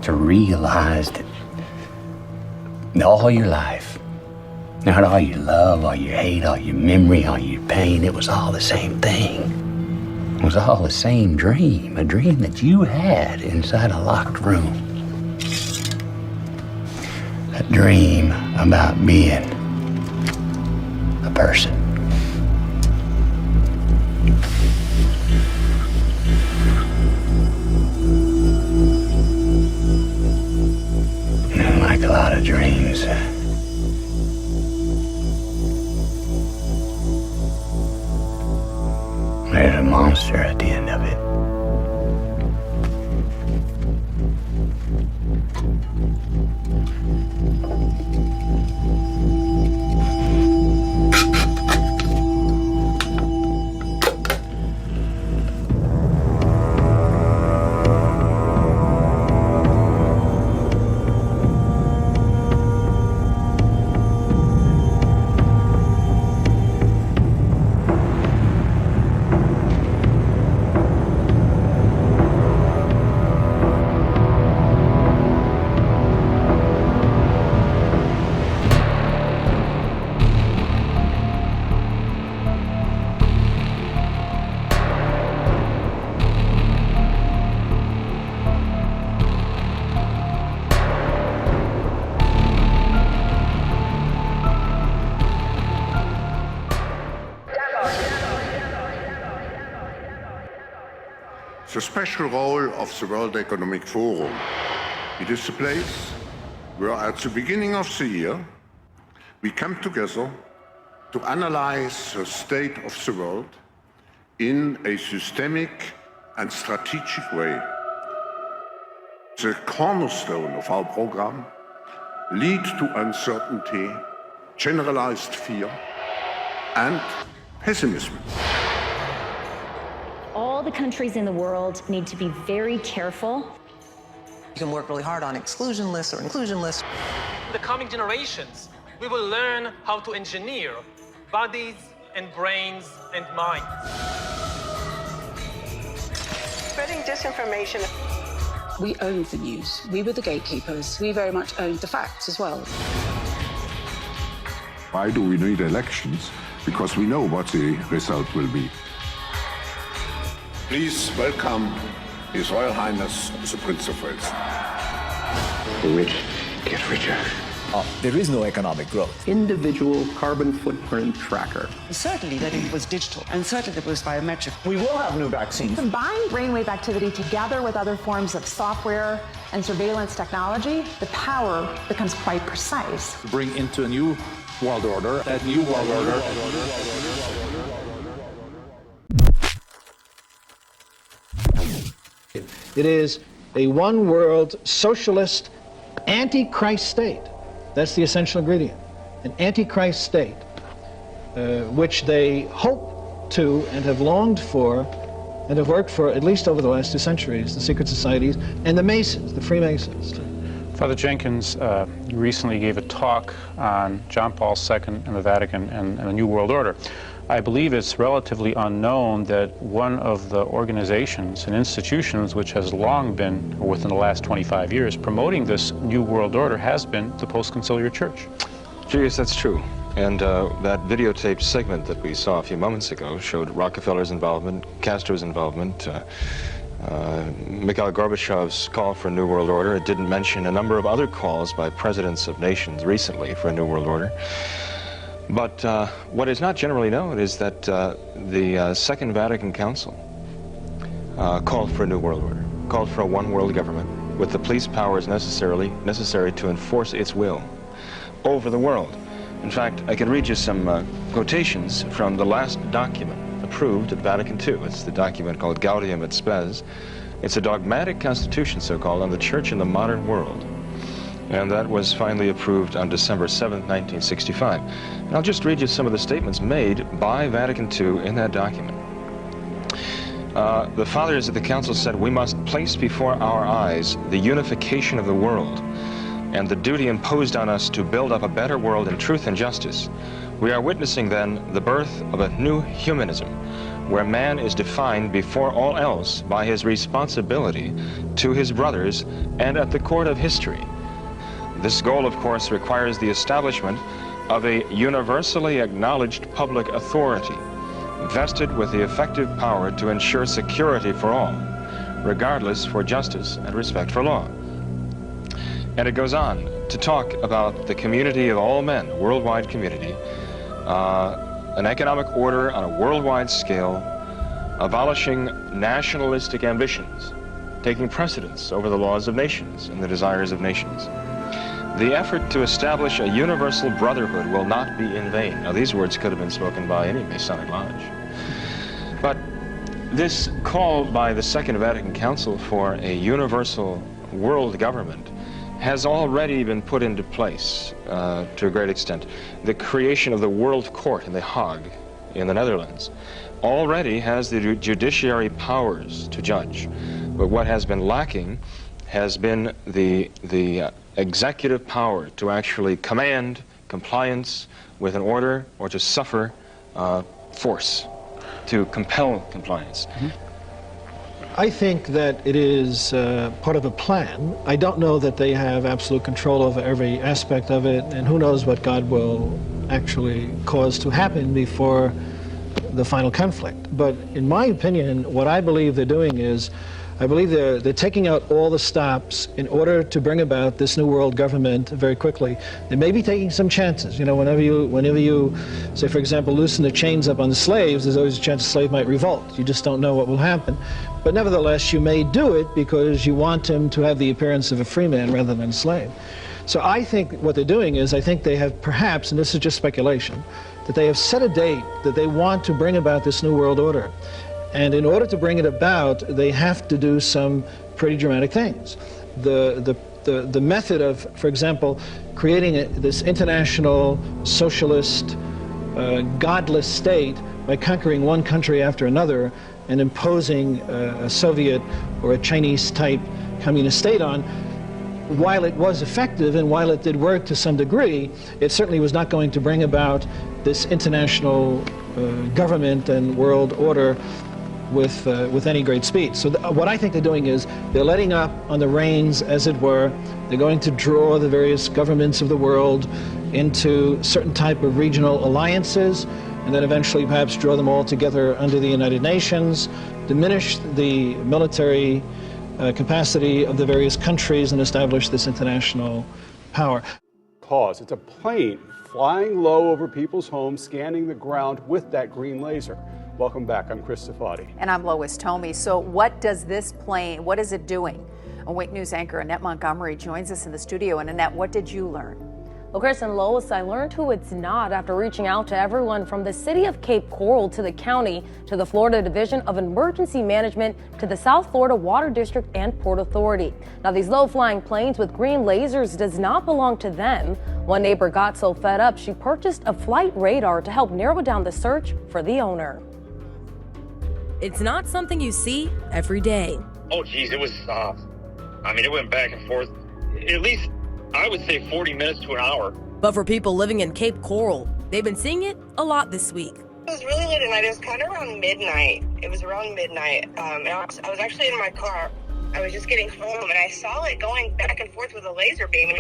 to realize that all your life, not all your love, all your hate, all your memory, all your pain, it was all the same thing. It was all the same dream, a dream that you had inside a locked room. A dream about being a person. And like a lot of dreams, there's a monster at the end of it. The special role of the World Economic Forum. It is a place where at the beginning of the year we come together to analyze the state of the world in a systemic and strategic way. The cornerstone of our program lead to uncertainty, generalized fear, and pessimism. All the countries in the world need to be very careful. You can work really hard on exclusion lists or inclusion lists. In the coming generations, we will learn how to engineer bodies and brains and minds. Spreading disinformation. We owned the news. We were the gatekeepers. We very much owned the facts as well. Why do we need elections? Because we know what the result will be. Please welcome His Royal Highness the Prince of Wales. The rich get richer. There is no economic growth. Individual carbon footprint tracker. Certainly that it was digital, and certainly that it was biometric. We will have new vaccines. Combine brainwave activity together with other forms of software and surveillance technology, the power becomes quite precise. Bring into a new world order. That new world order. It is a one-world socialist antichrist state. That's the essential ingredient. An antichrist state, which they hope to and have longed for and have worked for at least over the last 2 centuries, the secret societies and the Masons, the Freemasons. Father Jenkins, you recently gave a talk on John Paul II and the Vatican and the New World Order. I believe it's relatively unknown that one of the organizations and institutions which has long been, or within the last 25 years, promoting this New World Order has been the Post-Conciliar Church. Yes, that's true. And that videotaped segment that we saw a few moments ago showed Rockefeller's involvement, Castro's involvement, Mikhail Gorbachev's call for a New World Order. It didn't mention a number of other calls by presidents of nations recently for a New World Order. But what is not generally known is that the Second Vatican Council called for a New World Order, called for a one-world government with the police powers necessary to enforce its will over the world. In fact, I can read you some quotations from the last document approved at Vatican II. It's the document called Gaudium et Spes. It's a dogmatic constitution, so-called, on the church in the modern world. And that was finally approved on December 7th, 1965. And I'll just read you some of the statements made by Vatican II in that document. The fathers of the council said, "We must place before our eyes the unification of the world and the duty imposed on us to build up a better world in truth and justice. We are witnessing then the birth of a new humanism, where man is defined before all else by his responsibility to his brothers and at the court of history. This goal, of course, requires the establishment of a universally acknowledged public authority, vested with the effective power to ensure security for all, regardless for justice and respect for law. And it goes on to talk about the community of all men, worldwide community, an economic order on a worldwide scale, abolishing nationalistic ambitions, taking precedence over the laws of nations and the desires of nations. The effort to establish a universal brotherhood will not be in vain. Now, these words could have been spoken by any Masonic lodge. But this call by the Second Vatican Council for a universal world government has already been put into place to a great extent. The creation of the World Court in The Hague in the Netherlands already has the judiciary powers to judge. But what has been lacking has been the executive power to actually command compliance with an order or to suffer force, to compel compliance. Mm-hmm. I think that it is part of a plan. I don't know that they have absolute control over every aspect of it, and who knows what God will actually cause to happen before the final conflict. But in my opinion, what I believe they're doing is, I believe they're taking out all the stops in order to bring about this new world government very quickly. They may be taking some chances. You know, whenever you say, for example, loosen the chains up on the slaves, there's always a chance the slave might revolt. You just don't know what will happen. But nevertheless, you may do it because you want him to have the appearance of a free man rather than a slave. So I think what they're doing is, I think they have perhaps, and this is just speculation, that they have set a date that they want to bring about this new world order. And in order to bring it about, they have to do some pretty dramatic things. The method of, for example, creating this international socialist, godless state by conquering one country after another and imposing a Soviet or a Chinese-type communist state on, while it was effective and while it did work to some degree, it certainly was not going to bring about this international government and world order with any great speed. So what I think they're doing is they're letting up on the reins, as it were. They're going to draw the various governments of the world into certain type of regional alliances, and then eventually perhaps draw them all together under the United Nations, diminish the military capacity of the various countries, and establish this international power. Pause. It's a plane flying low over people's homes, scanning the ground with that green laser. Welcome back. I'm Chris Safadi. And I'm Lois Tomey. So what does this plane, what is it doing? Awake News anchor Annette Montgomery joins us in the studio. And Annette, what did you learn? Well, Chris and Lois, I learned who it's not after reaching out to everyone from the city of Cape Coral to the county, to the Florida Division of Emergency Management, to the South Florida Water District and Port Authority. Now, these low-flying planes with green lasers does not belong to them. One neighbor got so fed up, she purchased a flight radar to help narrow down the search for the owner. It's not something you see every day. Oh, geez, it was, it went back and forth. At least, I would say 40 minutes to an hour. But for people living in Cape Coral, they've been seeing it a lot this week. It was really late at night. It was kind of around midnight. And I was actually in my car. I was just getting home, and I saw it going back and forth with a laser beam, and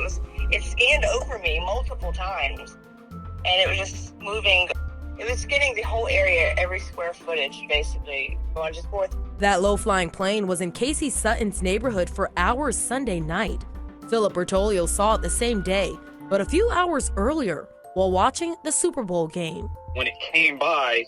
it scanned over me multiple times. And it was just moving. It was scanning the whole area, every square footage, basically, going just forth. That low-flying plane was in Casey Sutton's neighborhood for hours Sunday night. Philip Bertolio saw it the same day, but a few hours earlier, while watching the Super Bowl game. When it came by,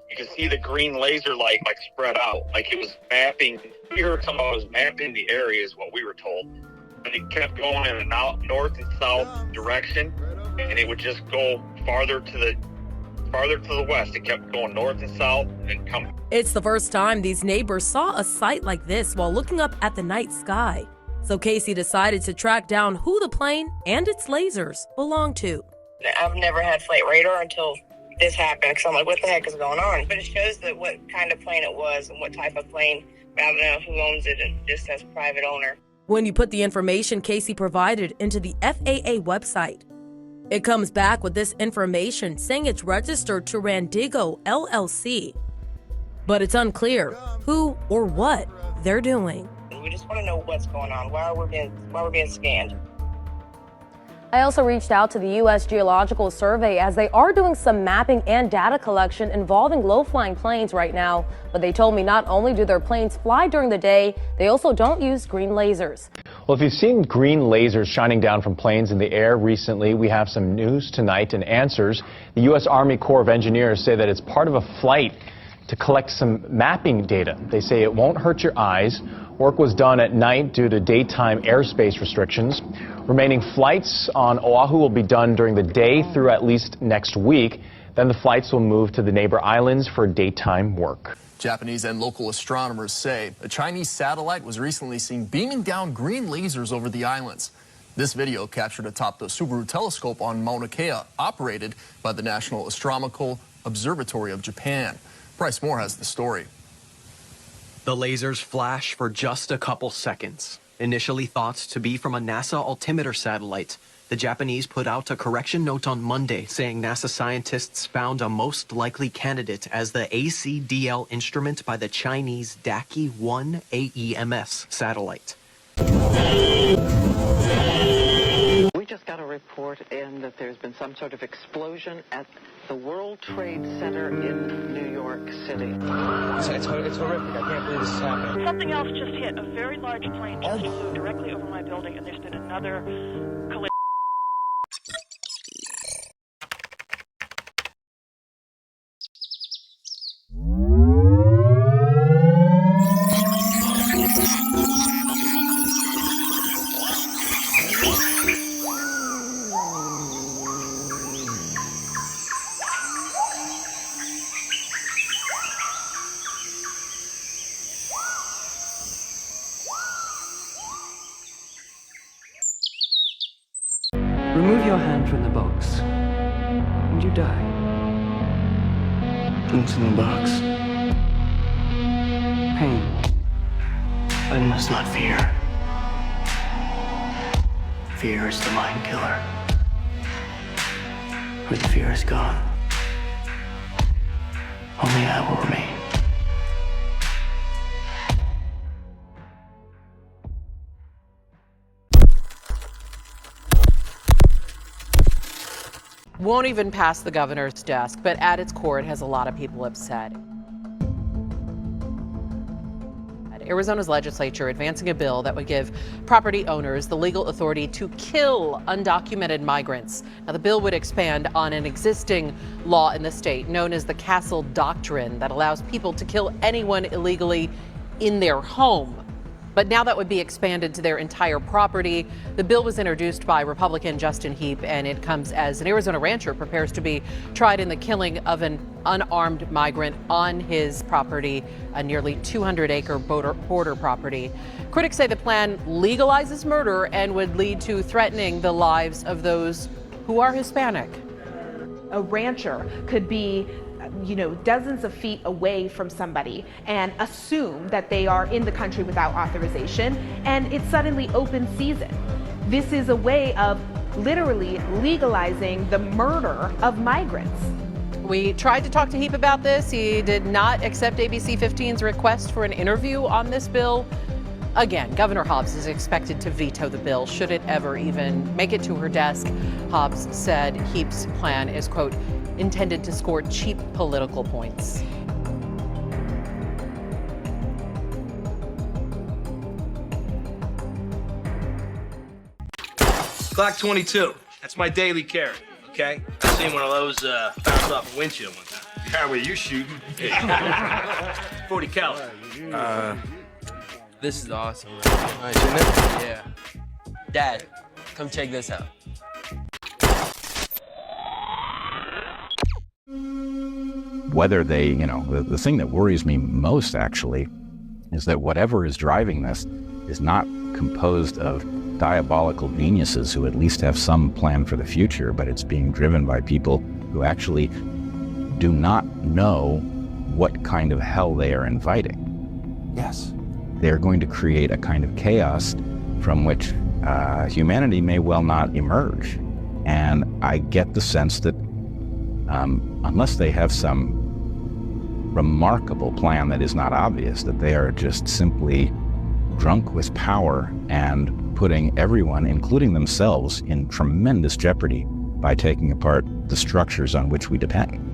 you could see the green laser light spread out, like it was mapping. We heard someone was mapping the area, is what we were told. And it kept going in and out, north and south direction, and it would just go farther to the west. It kept going north and south and then coming. It's the first time these neighbors saw a sight like this while looking up at the night sky. So Casey decided to track down who the plane and its lasers belong to. I've never had flight radar until this happened, because I'm like, what the heck is going on? But it shows that what kind of plane it was and what type of plane. I don't know who owns it, and it just says private owner. When you put the information Casey provided into the FAA website, it comes back with this information saying it's registered to Randigo LLC. But it's unclear who or what they're doing. We just want to know what's going on. Why we're being scanned. I also reached out to the U.S. Geological Survey as they are doing some mapping and data collection involving low-flying planes right now. But they told me not only do their planes fly during the day, they also don't use green lasers. Well, if you've seen green lasers shining down from planes in the air recently, we have some news tonight and answers. The U.S. Army Corps of Engineers say that it's part of a flight to collect some mapping data. They say it won't hurt your eyes. Work was done at night due to daytime airspace restrictions. Remaining flights on Oahu will be done during the day through at least next week. Then the flights will move to the neighbor islands for daytime work. Japanese and local astronomers say a Chinese satellite was recently seen beaming down green lasers over the islands. This video captured atop the Subaru telescope on Mauna Kea, operated by the National Astronomical Observatory of Japan. Bryce Moore has the story. The lasers flash for just a couple seconds. Initially thought to be from a NASA altimeter satellite, the Japanese put out a correction note on Monday saying NASA scientists found a most likely candidate as the ACDL instrument by the Chinese Daki-1 AEMS satellite. We just got a report in that there's been some sort of explosion at the World Trade Center in New York City. It's horrific. I can't believe this is happening. Something else just hit. A very large plane just flew directly over my building, and there's been another collision. Remove your hand from the box, and you die. What's in the box? Pain. I must not fear. Fear is the mind killer. When fear is gone, only I will remain. Won't even pass the governor's desk, but at its core, it has a lot of people upset. Arizona's legislature advancing a bill that would give property owners the legal authority to kill undocumented migrants. Now, the bill would expand on an existing law in the state known as the Castle Doctrine that allows people to kill anyone illegally in their home. But now that would be expanded to their entire property. The bill was introduced by Republican Justin Heap, and it comes as an Arizona rancher prepares to be tried in the killing of an unarmed migrant on his property, a nearly 200-acre border property. Critics say the plan legalizes murder and would lead to threatening the lives of those who are Hispanic. A rancher could be dozens of feet away from somebody and assume that they are in the country without authorization, and it's suddenly open season. This is a way of literally legalizing the murder of migrants. We tried to talk to Heap about this. He did not accept ABC 15's request for an interview on this bill. Again, Governor Hobbs is expected to veto the bill should it ever even make it to her desk. Hobbs said Heap's plan is, quote, intended to score cheap political points. Clock 22. That's my daily carry, okay? I seen one of those bounce off a windshield one time. How were you shooting? 40 caliber. This is awesome. Nice, isn't it? Yeah. Dad, come check this out. Whether they, the thing that worries me most actually is that whatever is driving this is not composed of diabolical geniuses who at least have some plan for the future, but it's being driven by people who actually do not know what kind of hell they are inviting. Yes. They're going to create a kind of chaos from which humanity may well not emerge. And I get the sense that unless they have some remarkable plan that is not obvious, that they are just simply drunk with power and putting everyone, including themselves, in tremendous jeopardy by taking apart the structures on which we depend.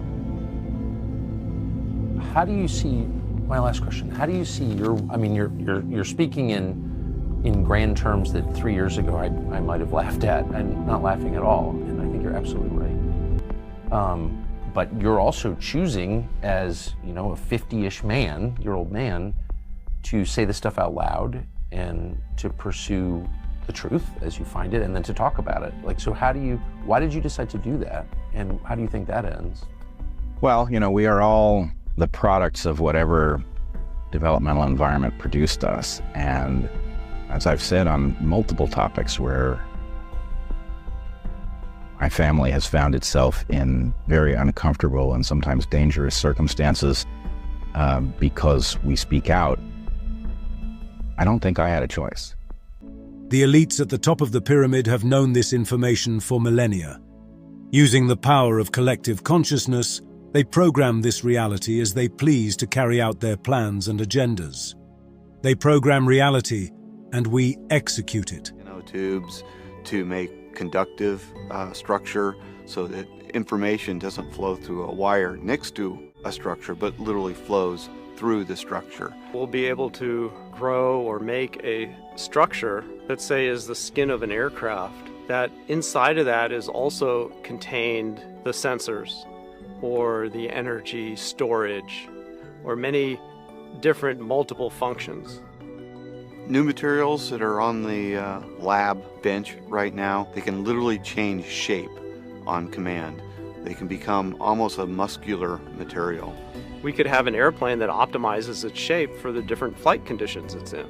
How do you see, my last question, how do you see you're speaking in grand terms that 3 years ago I might have laughed at, and not laughing at all, and I think you're absolutely right. But you're also choosing, as a 50-ish year-old man, to say this stuff out loud and to pursue the truth as you find it, and then to talk about it. So why did you decide to do that, and how do you think that ends? Well, we are all the products of whatever developmental environment produced us, and as I've said on multiple topics where my family has found itself in very uncomfortable and sometimes dangerous circumstances because we speak out, I don't think I had a choice. The elites at the top of the pyramid have known this information for millennia. Using the power of collective consciousness, they program this reality as they please to carry out their plans and agendas. They program reality, and we execute it. Tubes to make conductive structure so that information doesn't flow through a wire next to a structure, but literally flows through the structure. We'll be able to grow or make a structure that, say, is the skin of an aircraft, that inside of that is also contained the sensors or the energy storage or many different multiple functions. New materials that are on the lab bench right now, they can literally change shape on command. They can become almost a muscular material. We could have an airplane that optimizes its shape for the different flight conditions it's in.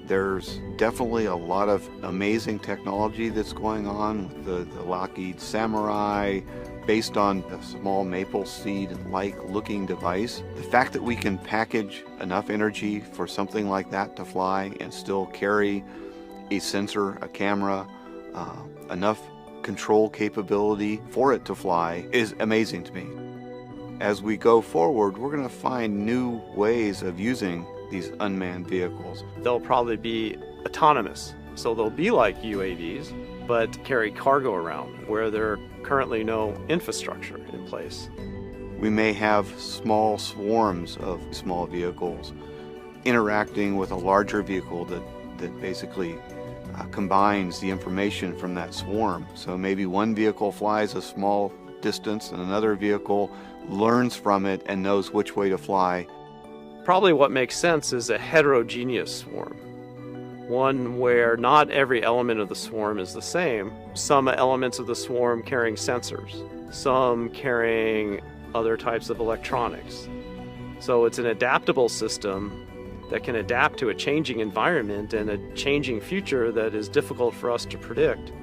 There's definitely a lot of amazing technology that's going on with the Lockheed Samurai, based on a small maple seed-like looking device. The fact that we can package enough energy for something like that to fly and still carry a sensor, a camera, enough control capability for it to fly is amazing to me. As we go forward, we're going to find new ways of using these unmanned vehicles. They'll probably be autonomous, so they'll be like UAVs, but carry cargo around where there are currently no infrastructure in place. We may have small swarms of small vehicles interacting with a larger vehicle that basically combines the information from that swarm. So maybe one vehicle flies a small distance and another vehicle learns from it and knows which way to fly. Probably what makes sense is a heterogeneous swarm. One where not every element of the swarm is the same. Some elements of the swarm carrying sensors, some carrying other types of electronics. So it's an adaptable system that can adapt to a changing environment and a changing future that is difficult for us to predict.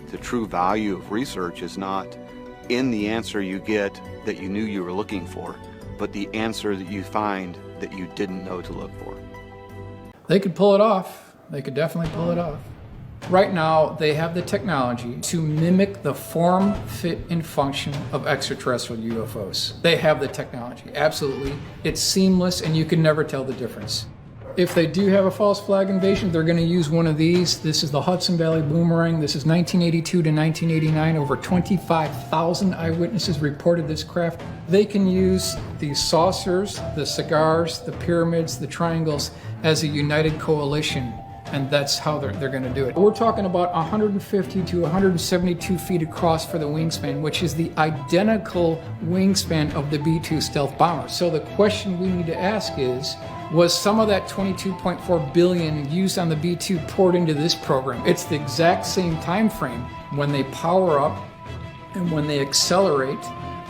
The true value of research is not in the answer you get that you knew you were looking for, but the answer that you find that you didn't know to look for. They could pull it off. They could definitely pull it off. Right now, they have the technology to mimic the form, fit, and function of extraterrestrial UFOs. They have the technology, absolutely. It's seamless, and you can never tell the difference. If they do have a false flag invasion, they're going to use one of these. This is the Hudson Valley Boomerang. This is 1982 to 1989. Over 25,000 eyewitnesses reported this craft. They can use these saucers, the cigars, the pyramids, the triangles as a united coalition, and that's how they're going to do it. We're talking about 150 to 172 feet across for the wingspan, which is the identical wingspan of the B-2 stealth bomber. So the question we need to ask is, was some of that $22.4 billion used on the B-2 poured into this program? It's the exact same time frame. When they power up and when they accelerate,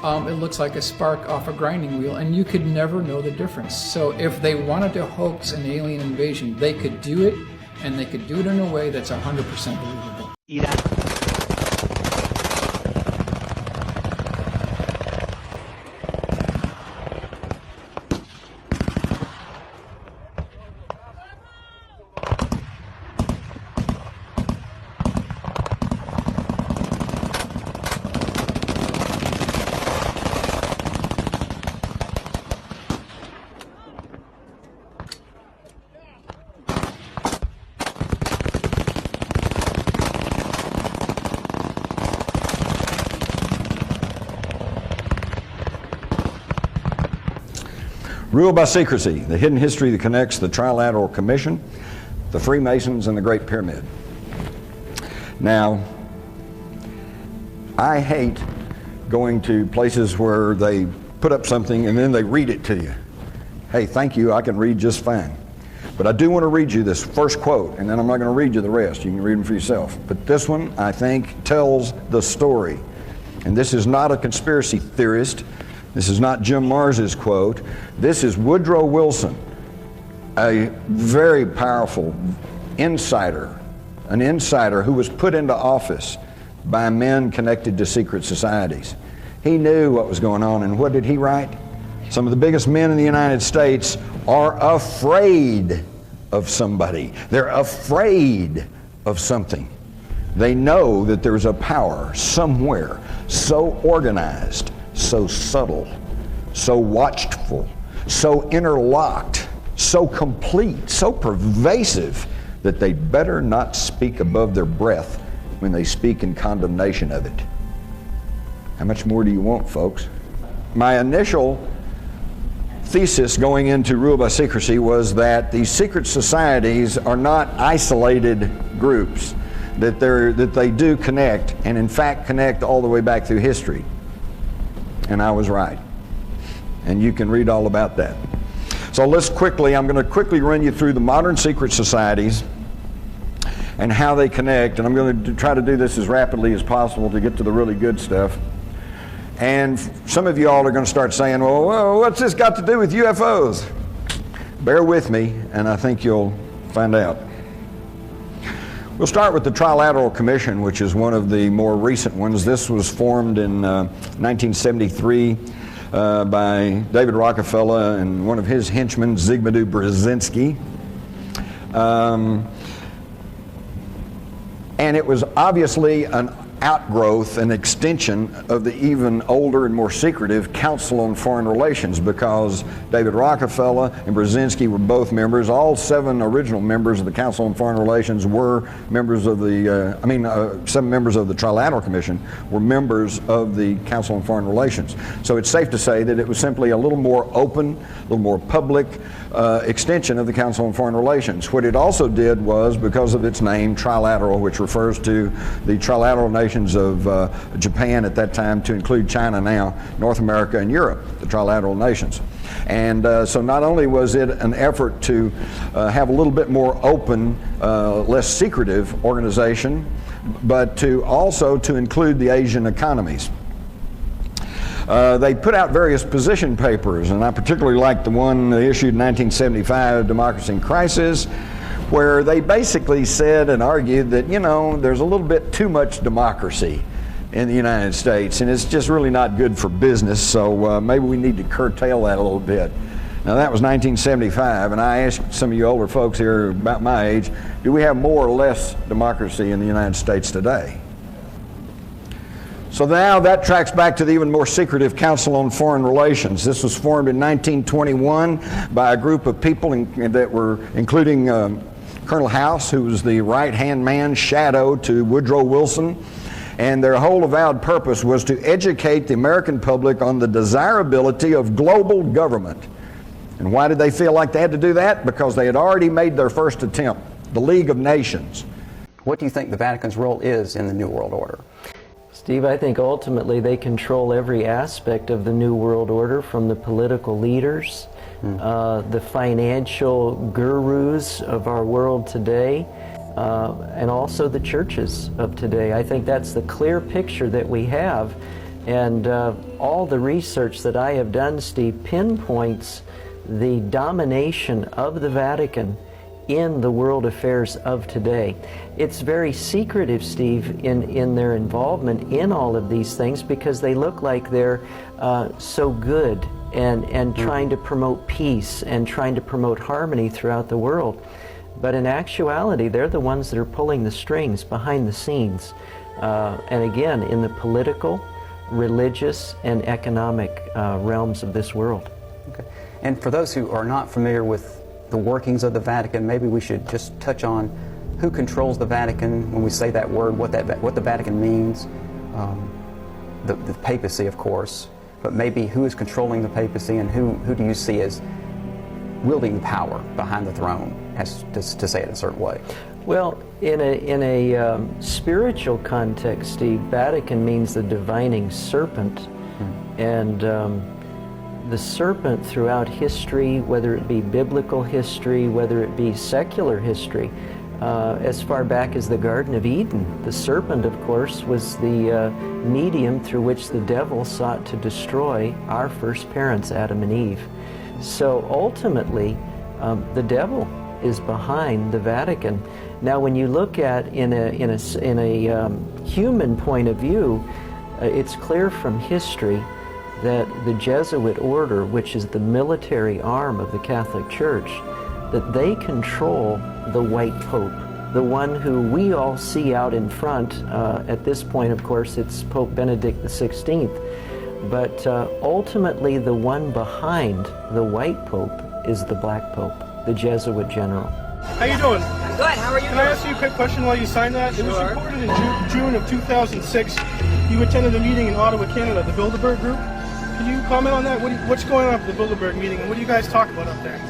it looks like a spark off a grinding wheel, and you could never know the difference. So if they wanted to hoax an alien invasion, they could do it, and they could do it in a way that's 100% believable. Ruled by secrecy, the hidden history that connects the Trilateral Commission, the Freemasons, and the Great Pyramid. Now, I hate going to places where they put up something and then they read it to you. Hey, thank you, I can read just fine. But I do want to read you this first quote, and then I'm not going to read you the rest. You can read them for yourself. But this one, I think, tells the story. And this is not a conspiracy theorist. This is not Jim Mars's quote. This is Woodrow Wilson, a very powerful insider, an insider who was put into office by men connected to secret societies. He knew what was going on, and what did he write? Some of the biggest men in the United States are afraid of somebody. They're afraid of something. They know that there's a power somewhere so organized, so subtle, so watchful, so interlocked, so complete, so pervasive that they better not speak above their breath when they speak in condemnation of it. How much more do you want, folks? My initial thesis going into Rule by Secrecy was that these secret societies are not isolated groups, that they do connect, and in fact connect all the way back through history. And I was right. And you can read all about that. So I'm going to quickly run you through the modern secret societies and how they connect, and I'm going to try to do this as rapidly as possible to get to the really good stuff. And some of you all are going to start saying, well, what's this got to do with UFOs? Bear with me, and I think you'll find out. We'll start with the Trilateral Commission, which is one of the more recent ones. This was formed in 1973 by David Rockefeller and one of his henchmen, Zygmunt Brzezinski. And it was obviously an outgrowth, an extension of the even older and more secretive Council on Foreign Relations, because David Rockefeller and Brzezinski were both members. All 7 original members of the Council on Foreign Relations were members of the, 7 members of the Trilateral Commission were members of the Council on Foreign Relations. So it's safe to say that it was simply a little more open, a little more public extension of the Council on Foreign Relations. What it also did was, because of its name, trilateral, which refers to the trilateral nations of Japan at that time, to include China now, North America and Europe, the trilateral nations. And so not only was it an effort to have a little bit more open, less secretive organization, but to also to include the Asian economies. They put out various position papers, and I particularly like the one they issued in 1975, Democracy in Crisis, where they basically said and argued that, there's a little bit too much democracy in the United States, and it's just really not good for business, so maybe we need to curtail that a little bit. Now that was 1975, and I asked some of you older folks here about my age, do we have more or less democracy in the United States today? So now that tracks back to the even more secretive Council on Foreign Relations. This was formed in 1921 by a group of people that were including Colonel House, who was the right-hand man, shadow to Woodrow Wilson. And their whole avowed purpose was to educate the American public on the desirability of global government. And why did they feel like they had to do that? Because they had already made their first attempt, the League of Nations. What do you think the Vatican's role is in the New World Order? Steve, I think ultimately they control every aspect of the New World Order, from the political leaders, the financial gurus of our world today, and also the churches of today. I think that's the clear picture that we have. And all the research that I have done, Steve, pinpoints the domination of the Vatican in the world affairs of today. It's very secretive, Steve, in their involvement in all of these things, because they look like they're so good and trying to promote peace and trying to promote harmony throughout the world. But in actuality, they're the ones that are pulling the strings behind the scenes. And again, in the political, religious, and economic realms of this world. Okay. And for those who are not familiar with the workings of the Vatican, maybe we should just touch on who controls the Vatican when we say that word, what the Vatican means. The papacy, of course, but maybe who is controlling the papacy, and who do you see as wielding power behind the throne, as to say it in a certain way. Well, in a spiritual context, Steve, Vatican means the divining serpent, and the serpent throughout history, whether it be biblical history, whether it be secular history, as far back as the Garden of Eden, the serpent, of course, was the medium through which the devil sought to destroy our first parents, Adam and Eve. So ultimately, the devil is behind the Vatican. Now, when you look at in a human point of view, it's clear from history that the Jesuit order, which is the military arm of the Catholic Church, that they control the white pope, the one who we all see out in front. At this point, of course, it's Pope Benedict XVI. But ultimately, the one behind the white pope is the black pope, the Jesuit general. How you doing? Good, how are you? Can I ask you a quick question while you sign that? It was reported in June of 2006 you attended a meeting in Ottawa, Canada, the Bilderberg Group. Can you comment on that? What's going on at the Bilderberg meeting, and what do you guys talk about up there?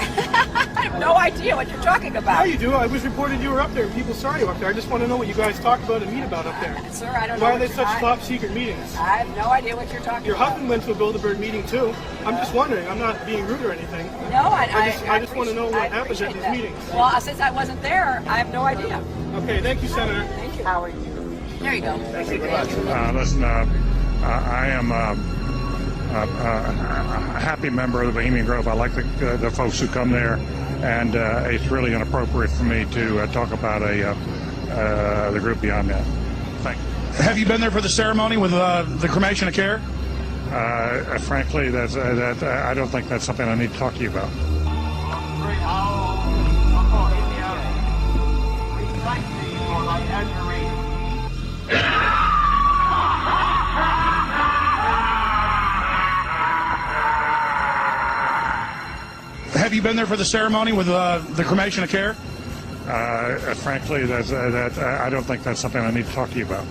I have no idea what you're talking about. Yeah, you do. It was reported you were up there, and people saw you up there. I just want to know what you guys talk about and meet about up there. Sir, I don't know. Why are they such top secret meetings? I have no idea what you're talking Your about. husband went to a Bilderberg meeting too. I'm just wondering. I'm not being rude or anything. No, I just want to know what happens at these meetings. Well, since I wasn't there, I have no idea. Okay, thank you, Senator. Thank you. How are you? There you go. Thank you very much. Listen, I am a happy member of the Bohemian Grove. I like the folks who come there, and it's really inappropriate for me to talk about the group beyond that. Thank you. Have you been there for the ceremony with the cremation of care? Frankly, I don't think that's something I need to talk to you about. Have you been there for the ceremony with the cremation of care? Frankly, I don't think that's something I need to talk to you about.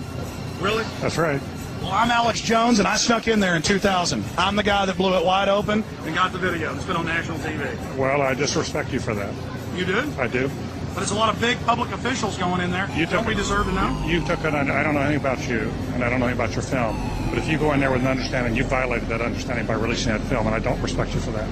Really? That's right. Well, I'm Alex Jones, and I snuck in there in 2000. I'm the guy that blew it wide open and got the video. It's been on national TV. Well, I disrespect you for that. You do? I do. But it's a lot of big public officials going in there. Don't we deserve to know? I don't know anything about you, and I don't know anything about your film. But if you go in there with an understanding, you violated that understanding by releasing that film, and I don't respect you for that.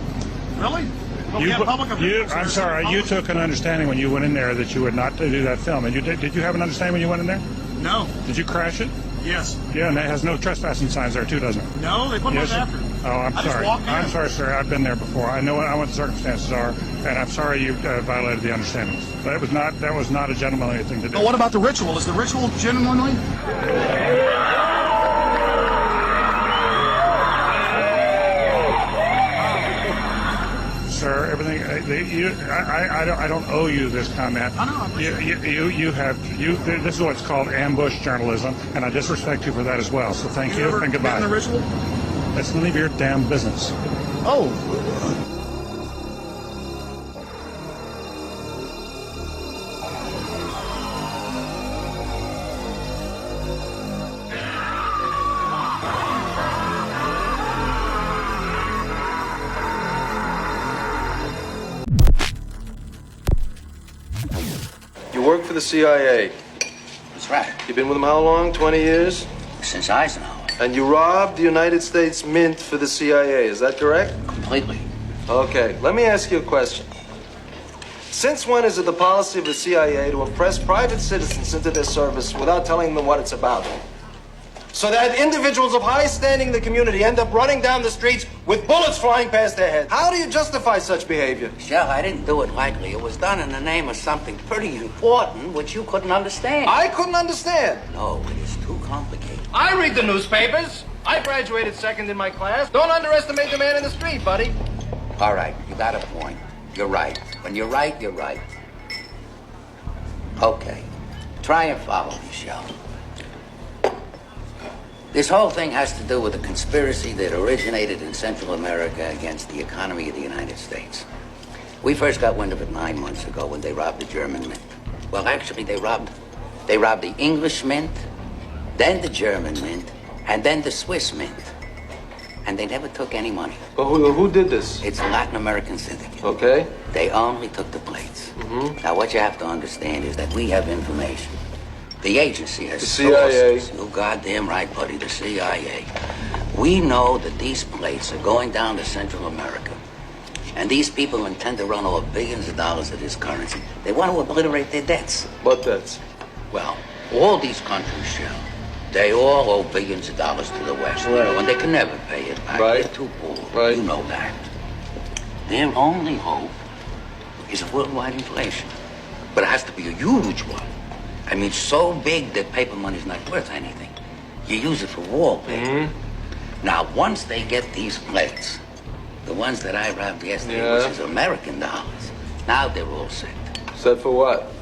Really? Well, we have public officials. I'm sorry. You took an understanding when you went in there that you would not do that film, and did you have an understanding when you went in there? No. Did you crash it? Yes. Yeah, and it has no trespassing signs there too, doesn't it? No, they put those after. Oh, I'm sorry. I'm sorry, sir. I've been there before. I know what the circumstances are, and I'm sorry you violated the understandings. That was not a gentlemanly thing to do. But what about the ritual? Is the ritual genuinely? Sir, everything. I don't owe you this comment. I know. This is what's called ambush journalism, and I disrespect you for that as well. So thank you and goodbye. The ritual? That's none of your damn business. Oh. You work for the CIA. That's right. You've been with them how long? 20 years? Since Eisenhower. And you robbed the United States Mint for the CIA, is that correct? Completely. Okay, let me ask you a question. Since when is it the policy of the CIA to impress private citizens into their service without telling them what it's about? So that individuals of high standing in the community end up running down the streets with bullets flying past their heads. How do you justify such behavior? Shell, I didn't do it lightly. It was done in the name of something pretty important, which you couldn't understand. I couldn't understand. No, it is too complicated. I read the newspapers. I graduated second in my class. Don't underestimate the man in the street, buddy. All right, you got a point. You're right. When you're right, you're right. Okay. Try and follow me, Shell. This whole thing has to do with a conspiracy that originated in Central America against the economy of the United States. We first got wind of it 9 months ago when they robbed the German mint. Well, actually, they robbed the English mint, then the German mint, and then the Swiss mint. And they never took any money. But who did this? It's a Latin American syndicate. Okay. They only took the plates. Now, what you have to understand is that we have information. The agency has The CIA. sources. You're goddamn right, buddy, the CIA. We know that these plates are going down to Central America. And these people intend to run over billions of dollars of this currency. They want to obliterate their debts. What debts? Well, all these countries shall. They all owe billions of dollars to the West, you know, and they can never pay it back. Right. They're too poor. You know that. Their only hope is a worldwide inflation. But it has to be a huge one. I mean, so big that paper money's not worth anything. You use it for wallpaper. Now, once they get these plates, the ones that I robbed yesterday, which is American dollars, now they're all set. Set for what?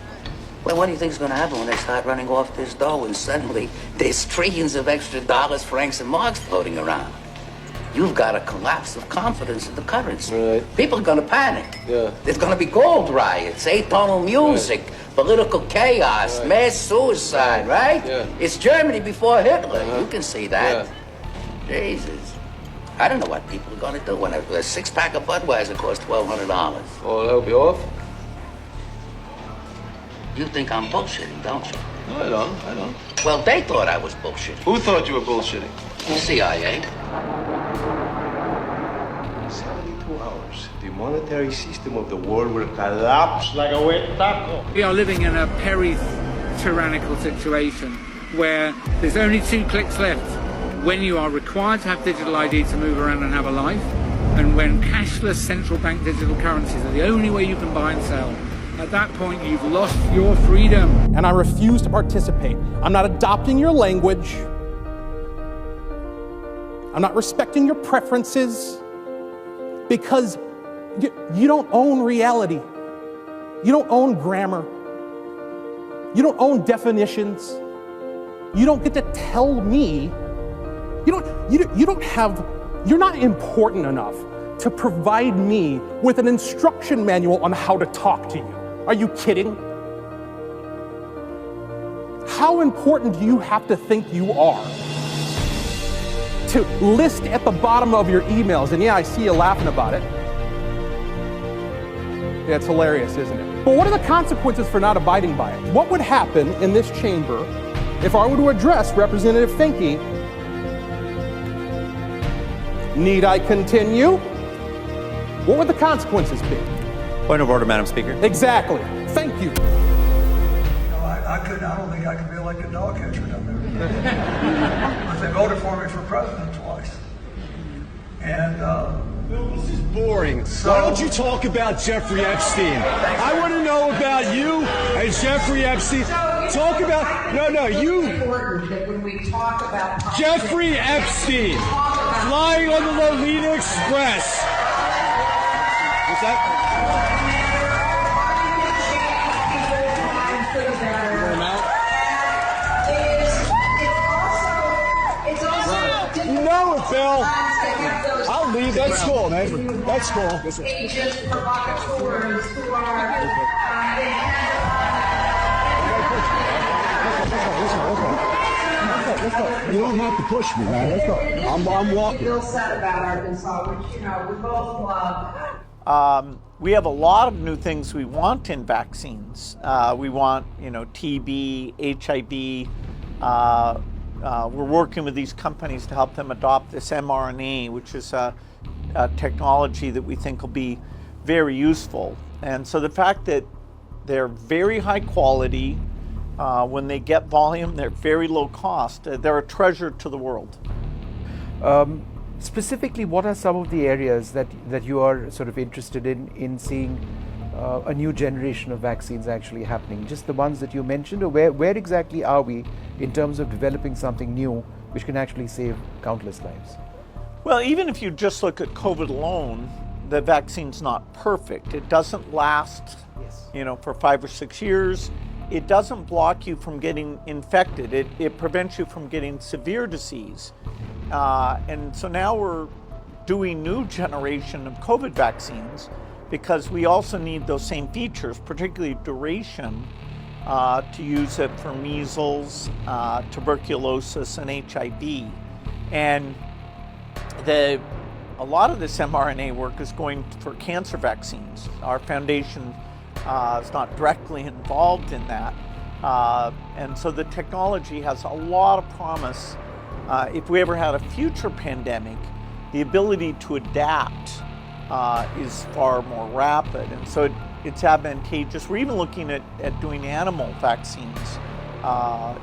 Well, what do you think is going to happen when they start running off this dough and suddenly there's trillions of extra dollars, francs, and marks floating around? You've got a collapse of confidence in the currency. Right. People are going to panic. Yeah. There's going to be gold riots, atonal music, political chaos, mass suicide, right? Yeah. It's Germany before Hitler. You can see that. Jesus. I don't know what people are going to do when a six-pack of Budweiser costs $1,200. Oh, that'll be off? You think I'm bullshitting, don't you? No, I don't. Well, they thought I was bullshitting. Who thought you were bullshitting? The CIA. 72 hours. The monetary system of the world will collapse like a wet taco. We are living in a peri-tyrannical situation where there's only 2 clicks left. When you are required to have digital ID to move around and have a life, and when cashless central bank digital currencies are the only way you can buy and sell. At that point, you've lost your freedom. And I refuse to participate. I'm not adopting your language. I'm not respecting your preferences because you don't own reality. You don't own grammar. You don't own definitions. You don't get to tell me. You're not important enough to provide me with an instruction manual on how to talk to you. Are you kidding? How important do you have to think you are to list at the bottom of your emails? And yeah, I see you laughing about it. Yeah, it's hilarious, isn't it? But what are the consequences for not abiding by it? What would happen in this chamber if I were to address Representative Finke? Need I continue? What would the consequences be? Point of order, Madam Speaker. Exactly. Thank you. I don't think I could be elected dog catcher down there. But they voted for me for president twice. And Bill, this is boring. Why don't you talk about Jeffrey Epstein? I want to know about you and Jeffrey Epstein. Talk about you. Important that when we talk about Jeffrey Epstein flying on the Lolita Express. What's that? You know it, Bill. I'll leave. That's cool, man. That's cool. Agents, provocateurs who are You don't have to push me, man. Let's go. I'm walking. Bill said about Arkansas, which we both love. We have a lot of new things we want in vaccines. We want, TB, HIV. We're working with these companies to help them adopt this mRNA, which is a technology that we think will be very useful. And so the fact that they're very high quality, when they get volume, they're very low cost. They're a treasure to the world. Specifically, what are some of the areas that you are sort of interested in seeing a new generation of vaccines actually happening? Just the ones that you mentioned, or where exactly are we in terms of developing something new which can actually save countless lives? Well, even if you just look at COVID alone, the vaccine's not perfect. It doesn't last, for 5 or 6 years. It doesn't block you from getting infected. It prevents you from getting severe disease. And so now we're doing new generation of COVID vaccines because we also need those same features, particularly duration, to use it for measles, tuberculosis, and HIV. And A lot of this mRNA work is going for cancer vaccines. Our foundation is not directly involved in that. And so the technology has a lot of promise. If we ever had a future pandemic, the ability to adapt is far more rapid. And so it's advantageous. We're even looking at doing animal vaccines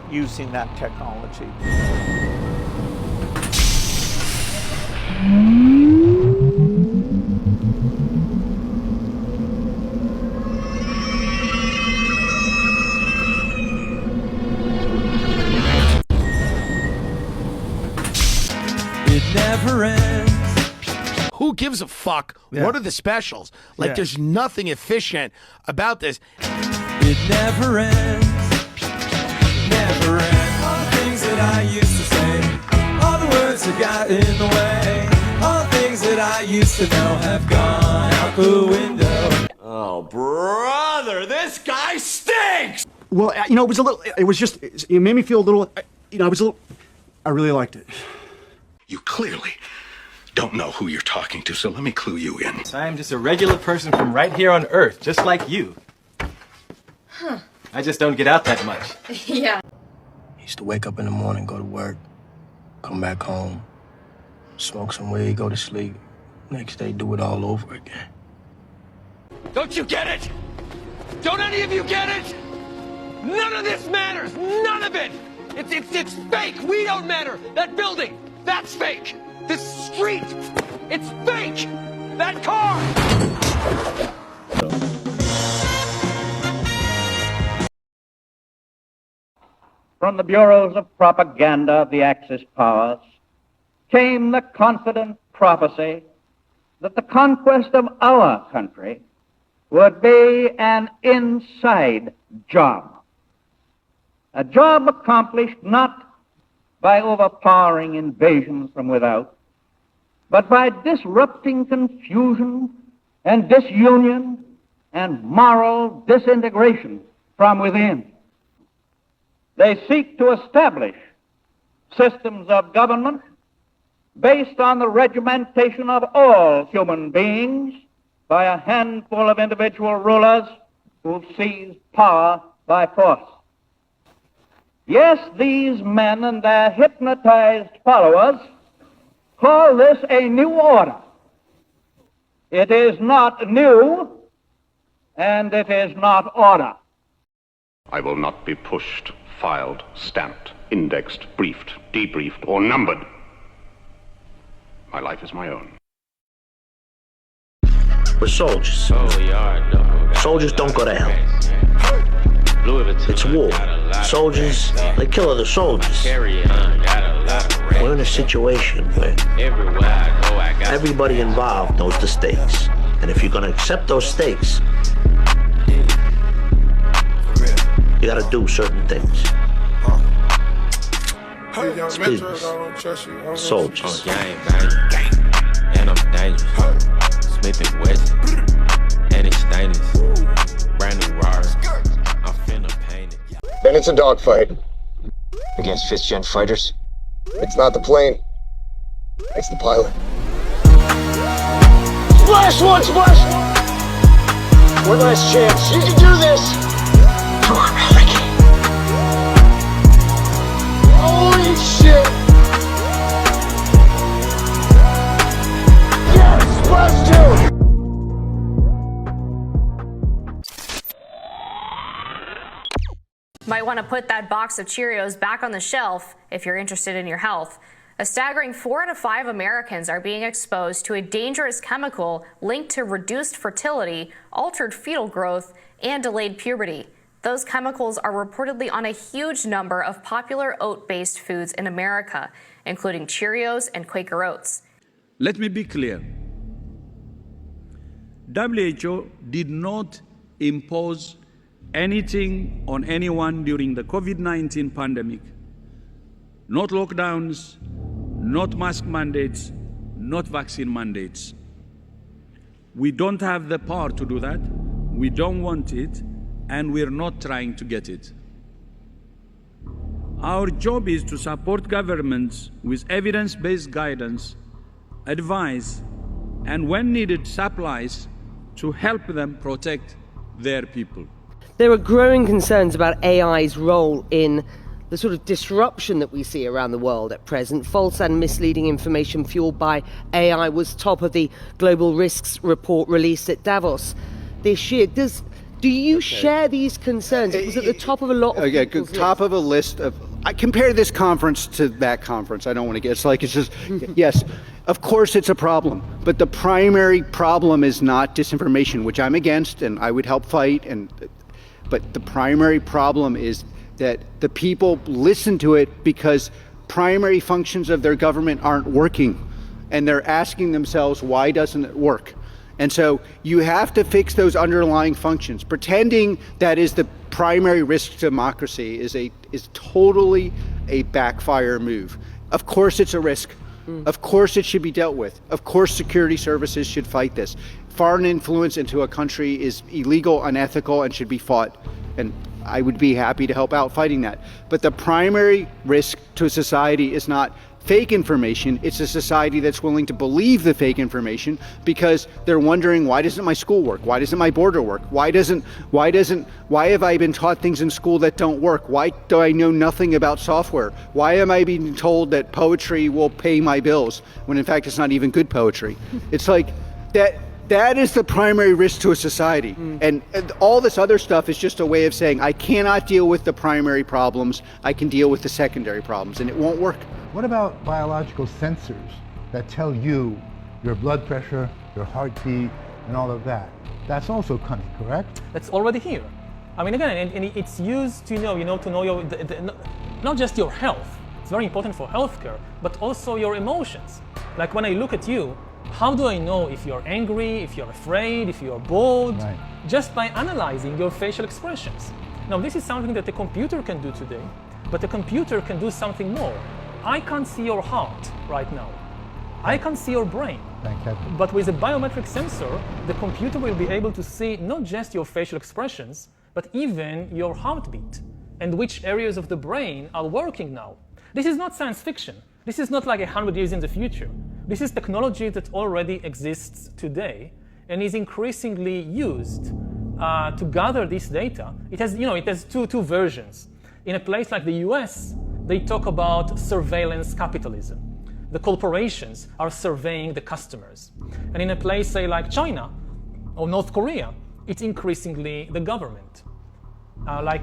using that technology. It never ends. Who gives a fuck? Yeah. What are the specials? Like, Yeah. there's nothing efficient about this. It never ends. Never ends. All the things that I used to say, all the words that got in the way, all the things that I used to know have gone out the window. Oh, brother, this guy stinks! Well, you know, it made me feel a little, I really liked it. You clearly don't know who you're talking to, so let me clue you in. I am just a regular person from right here on Earth, just like you. Huh. I just don't get out that much. Yeah. Used to wake up in the morning, go to work, come back home, smoke some weed, go to sleep. Next day, do it all over again. Don't you get it? Don't any of you get it? None of this matters. None of it. It's fake. We don't matter. That building, that's fake. This street, it's fake. That car. From the bureaus of propaganda of the Axis powers came the confident prophecy that the conquest of our country would be an inside job. A job accomplished not by overpowering invasions from without, but by disrupting confusion and disunion and moral disintegration from within. They seek to establish systems of government based on the regimentation of all human beings by a handful of individual rulers who seize power by force. Yes, these men and their hypnotized followers call this a new order. It is not new, and it is not order. I will not be pushed, filed, stamped, indexed, briefed, debriefed, or numbered. My life is my own. We're soldiers. Soldiers don't go to hell. It's war. Soldiers, they kill other soldiers. We're in a situation where everybody involved knows the stakes. And if you're going to accept those stakes, you got to do certain things. Students, soldiers. And I'm dangerous. Smith & Wesson. And it's stainless. Brand new rod. I'm finna paint it. Then it's a dogfight. Against 5th gen fighters? It's not the plane. It's the pilot. Splash one, splash! One last chance. You can do this! Come on, Ricky. Holy shit! Yes! Splash two! Might want to put that box of Cheerios back on the shelf if you're interested in your health. A staggering 4 out of 5 Americans are being exposed to a dangerous chemical linked to reduced fertility, altered fetal growth, and delayed puberty. Those chemicals are reportedly on a huge number of popular oat-based foods in America, including Cheerios and Quaker Oats. Let me be clear. WHO did not impose anything on anyone during the COVID-19 pandemic. Not lockdowns, not mask mandates, not vaccine mandates. We don't have the power to do that. We don't want it, and we're not trying to get it. Our job is to support governments with evidence-based guidance advice, and when needed, supplies to help them protect their people. There are growing concerns about AI's role in the sort of disruption that we see around the world at present. False and misleading information fueled by AI was top of the global risks report released at Davos this year. Do you share these concerns? It was at the top of a lot of people's top list. of a list of. I compare this conference to that conference. I don't want to get. It's just yes. Of course, it's a problem, but the primary problem is not disinformation, which I'm against, and I would help fight. But the primary problem is that the people listen to it because primary functions of their government aren't working, and they're asking themselves, why doesn't it work? And so you have to fix those underlying functions. Pretending that is the primary risk to democracy is totally a backfire move. Of course it's a risk. Of course it should be dealt with. Of course security services should fight this. Foreign influence into a country is illegal, unethical, and should be fought. And I would be happy to help out fighting that. But the primary risk to a society is not fake information. It's a society that's willing to believe the fake information because they're wondering, why doesn't my school work? Why doesn't my border work? Why have I been taught things in school that don't work? Why do I know nothing about software? Why am I being told that poetry will pay my bills when in fact it's not even good poetry? It's like that is the primary risk to a society. And all this other stuff is just a way of saying, I cannot deal with the primary problems, I can deal with the secondary problems, and it won't work. What about biological sensors that tell you your blood pressure, your heartbeat, and all of that? That's also coming, correct? That's already here. I mean, again, and it's used to know your, not just your health. It's very important for healthcare, but also your emotions. Like when I look at you, how do I know if you're angry, if you're afraid, if you're bored? Right. Just by analyzing your facial expressions. Now, this is something that the computer can do today, but the computer can do something more. I can't see your heart right now. I can't see your brain. But with a biometric sensor, the computer will be able to see not just your facial expressions, but even your heartbeat and which areas of the brain are working now. This is not science fiction. This is not like 100 years in the future. This is technology that already exists today and is increasingly used to gather this data. It has two versions. In a place like the US, they talk about surveillance capitalism. The corporations are surveying the customers. And in a place, say, like China or North Korea, it's increasingly the government. I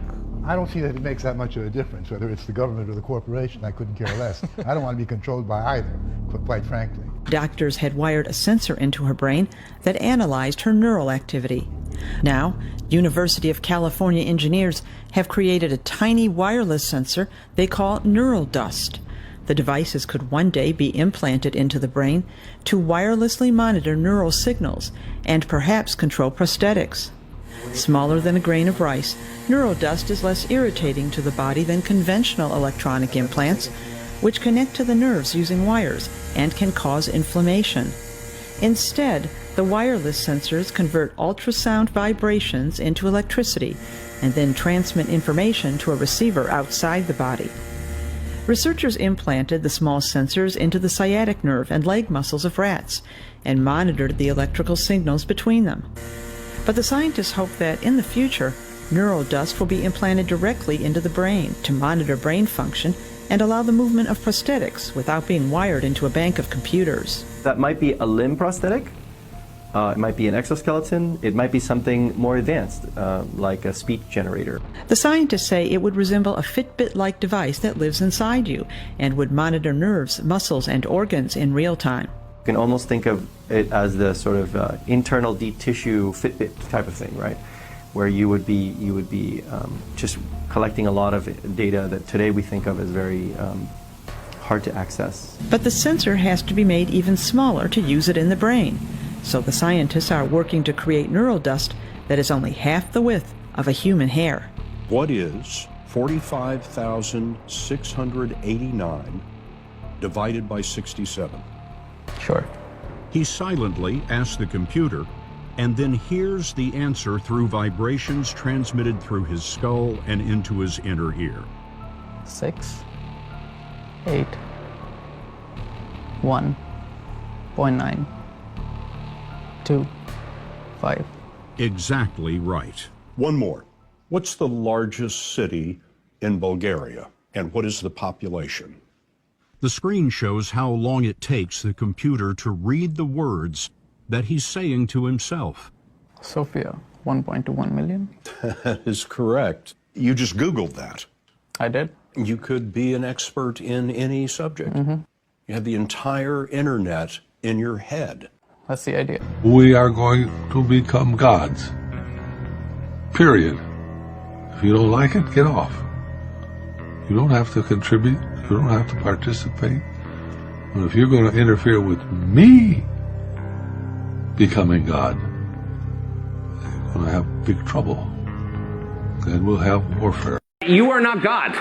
don't see that it makes that much of a difference, whether it's the government or the corporation. I couldn't care less. I don't want to be controlled by either, quite frankly. Doctors had wired a sensor into her brain that analyzed her neural activity. Now, University of California engineers have created a tiny wireless sensor they call neural dust. The devices could one day be implanted into the brain to wirelessly monitor neural signals and perhaps control prosthetics. Smaller than a grain of rice, neural dust is less irritating to the body than conventional electronic implants, which connect to the nerves using wires and can cause inflammation. Instead, the wireless sensors convert ultrasound vibrations into electricity and then transmit information to a receiver outside the body. Researchers implanted the small sensors into the sciatic nerve and leg muscles of rats and monitored the electrical signals between them. But the scientists hope that in the future, neural dust will be implanted directly into the brain to monitor brain function and allow the movement of prosthetics without being wired into a bank of computers. That might be a limb prosthetic, it might be an exoskeleton, it might be something more advanced, like a speech generator. The scientists say it would resemble a Fitbit-like device that lives inside you and would monitor nerves, muscles, and organs in real time. You can almost think of it as the sort of internal deep tissue Fitbit type of thing, right? Where you would be just collecting a lot of data that today we think of as very hard to access. But the sensor has to be made even smaller to use it in the brain. So the scientists are working to create neural dust that is only half the width of a human hair. What is 45,689 divided by 67? Sure. He silently asks the computer and then hears the answer through vibrations transmitted through his skull and into his inner ear. 6, 8, 1, 0.925. Exactly right. One more. What's the largest city in Bulgaria, and what is the population? The screen shows how long it takes the computer to read the words that he's saying to himself. Sofia, 1.21 million. That is correct. You just Googled that. I did. You could be an expert in any subject. Mm-hmm. You have the entire internet in your head. That's the idea. We are going to become gods. Period. If you don't like it, get off. You don't have to contribute. You don't have to participate. But if you're going to interfere with me becoming God, you're going to have big trouble. Then we'll have warfare. You are not God.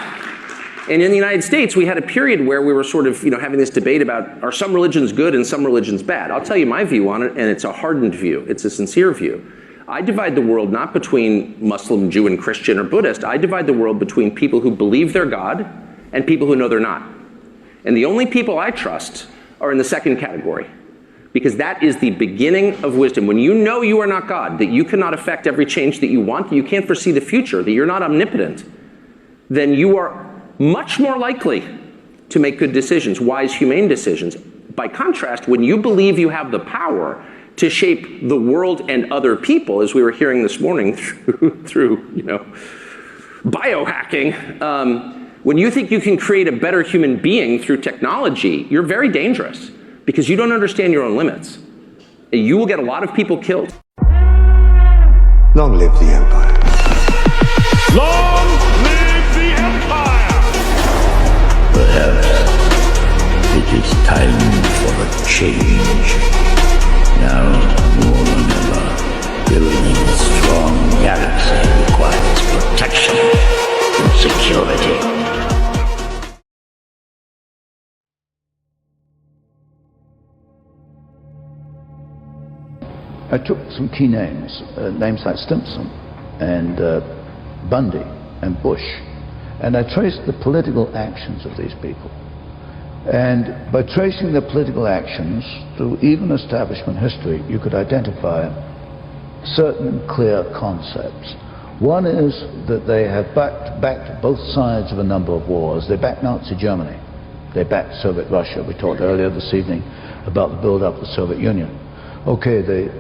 And in the United States, we had a period where we were sort of, having this debate about, are some religions good and some religions bad? I'll tell you my view on it, and it's a hardened view. It's a sincere view. I divide the world not between Muslim, Jew, and Christian or Buddhist. I divide the world between people who believe they're God and people who know they're not. And the only people I trust are in the second category, because that is the beginning of wisdom. When you know you are not God, that you cannot affect every change that you want, that you can't foresee the future, that you're not omnipotent, then you are much more likely to make good decisions, wise, humane decisions. By contrast, when you believe you have the power to shape the world and other people, as we were hearing this morning through biohacking, when you think you can create a better human being through technology, you're very dangerous because you don't understand your own limits. You will get a lot of people killed. Long live the Empire. Long live the Empire! Perhaps it is time for a change. Now, more than ever, building a strong galaxy requires protection and security. I took some key names, names like Stimson and Bundy and Bush, and I traced the political actions of these people. And by tracing their political actions through even establishment history, you could identify certain clear concepts. One is that they have backed both sides of a number of wars. They backed Nazi Germany. They backed Soviet Russia. We talked earlier this evening about the build-up of the Soviet Union. Okay, the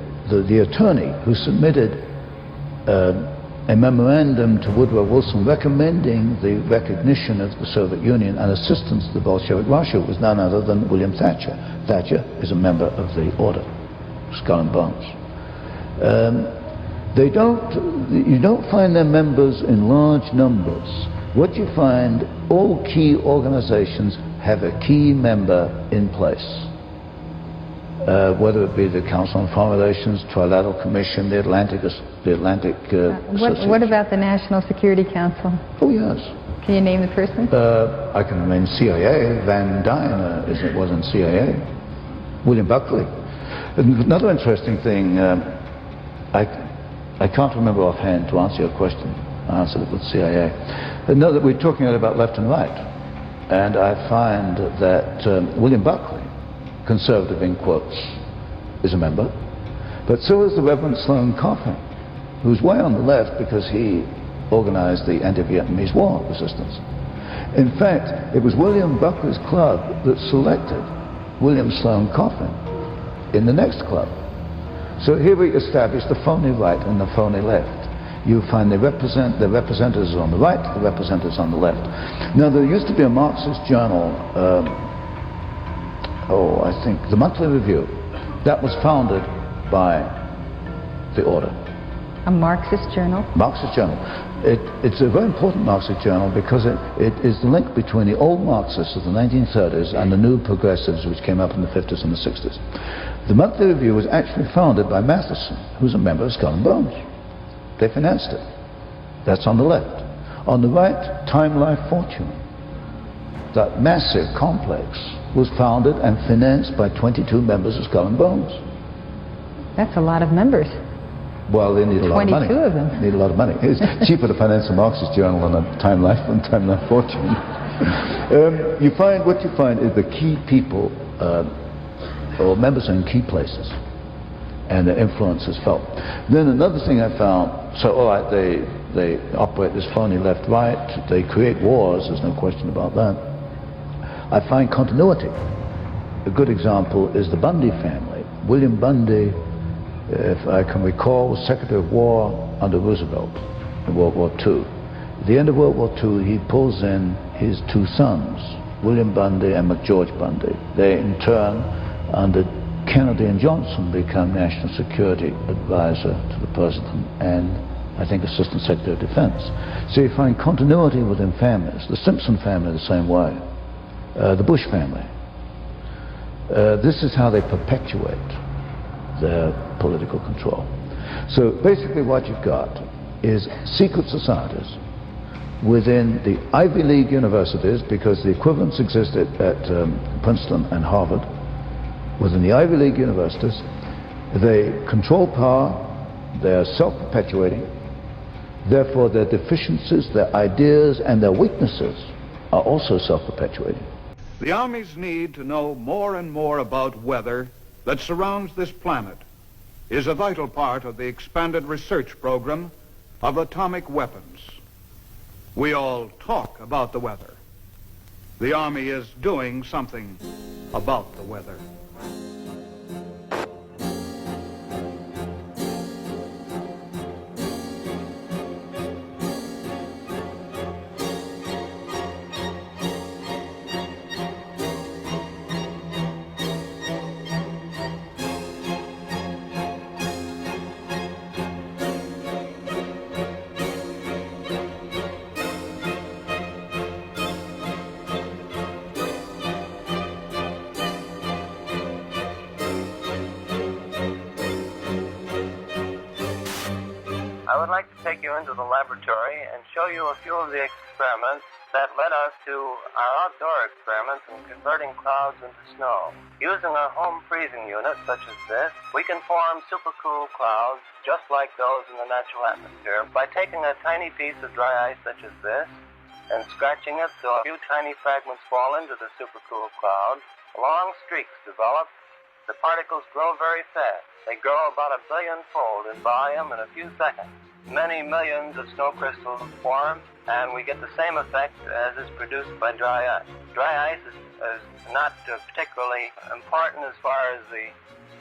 attorney who submitted a memorandum to Woodrow Wilson recommending the recognition of the Soviet Union and assistance to the Bolshevik Russia was none other than William Thatcher. Thatcher is a member of the Order, Skull and Bones. You don't find their members in large numbers. What you find, all key organizations have a key member in place. Whether it be the Council on Foreign Relations, Trilateral Commission, the Atlantic Association. What about the National Security Council? Oh, yes. Can you name the person? I can name CIA. Van Dyne was in CIA. William Buckley. Another interesting thing, I can't remember offhand to answer your question. I answered it with CIA. Know that we're talking about left and right. And I find that William Buckley, conservative in quotes, is a member, but so is the Reverend Sloane Coffin, who's way on the left because he organized the anti-Vietnamese war resistance. In fact, it was William Buckley's club that selected William Sloane Coffin in the next club. So here we established the phony right and the phony left. You find the representatives on the right, the representatives on the left. Now, there used to be a Marxist journal, I think the Monthly Review, that was founded by the Order. A Marxist journal? Marxist journal. It's a very important Marxist journal because it is the link between the old Marxists of the 1930s and the new progressives which came up in the 50s and the 60s. The Monthly Review was actually founded by Matheson, who's a member of Skull and Bones. They financed it. That's on the left. On the right, Time, Life, Fortune. That massive complex was founded and financed by 22 members of Skull and Bones. That's a lot of members. Well, they need a lot of money. 22 of them. Need a lot of money. It's cheaper to finance a Marxist journal than a Time Life and Time Life Fortune. What you find is the key people or members are in key places, and their influence is felt. Then another thing I found, so all right, they operate this phony left-right, they create wars, there's no question about that. I find continuity. A good example is the Bundy family. William Bundy, if I can recall, was Secretary of War under Roosevelt in World War II. At the end of World War II, he pulls in his two sons, William Bundy and McGeorge Bundy. They, in turn, under Kennedy and Johnson, become National Security Advisor to the President and, I think, Assistant Secretary of Defense. So you find continuity within families. The Simpson family the same way. The Bush family. This is how they perpetuate their political control. So basically what you've got is secret societies within the Ivy League universities, because the equivalents exist at Princeton and Harvard. Within the Ivy League universities, they control power, they are self-perpetuating, therefore their deficiencies, their ideas, and their weaknesses are also self-perpetuating. The Army's need to know more and more about weather that surrounds this planet is a vital part of the expanded research program of atomic weapons. We all talk about the weather. The Army is doing something about the weather. I would like to take you into the laboratory and show you a few of the experiments that led us to our outdoor experiments in converting clouds into snow. Using a home freezing unit such as this, we can form supercool clouds just like those in the natural atmosphere by taking a tiny piece of dry ice such as this and scratching it so a few tiny fragments fall into the supercool cloud. Long streaks develop. The particles grow very fast. They grow about 1 billion-fold in volume in a few seconds. Many millions of snow crystals form, and we get the same effect as is produced by dry ice. Dry ice is not particularly important as far as the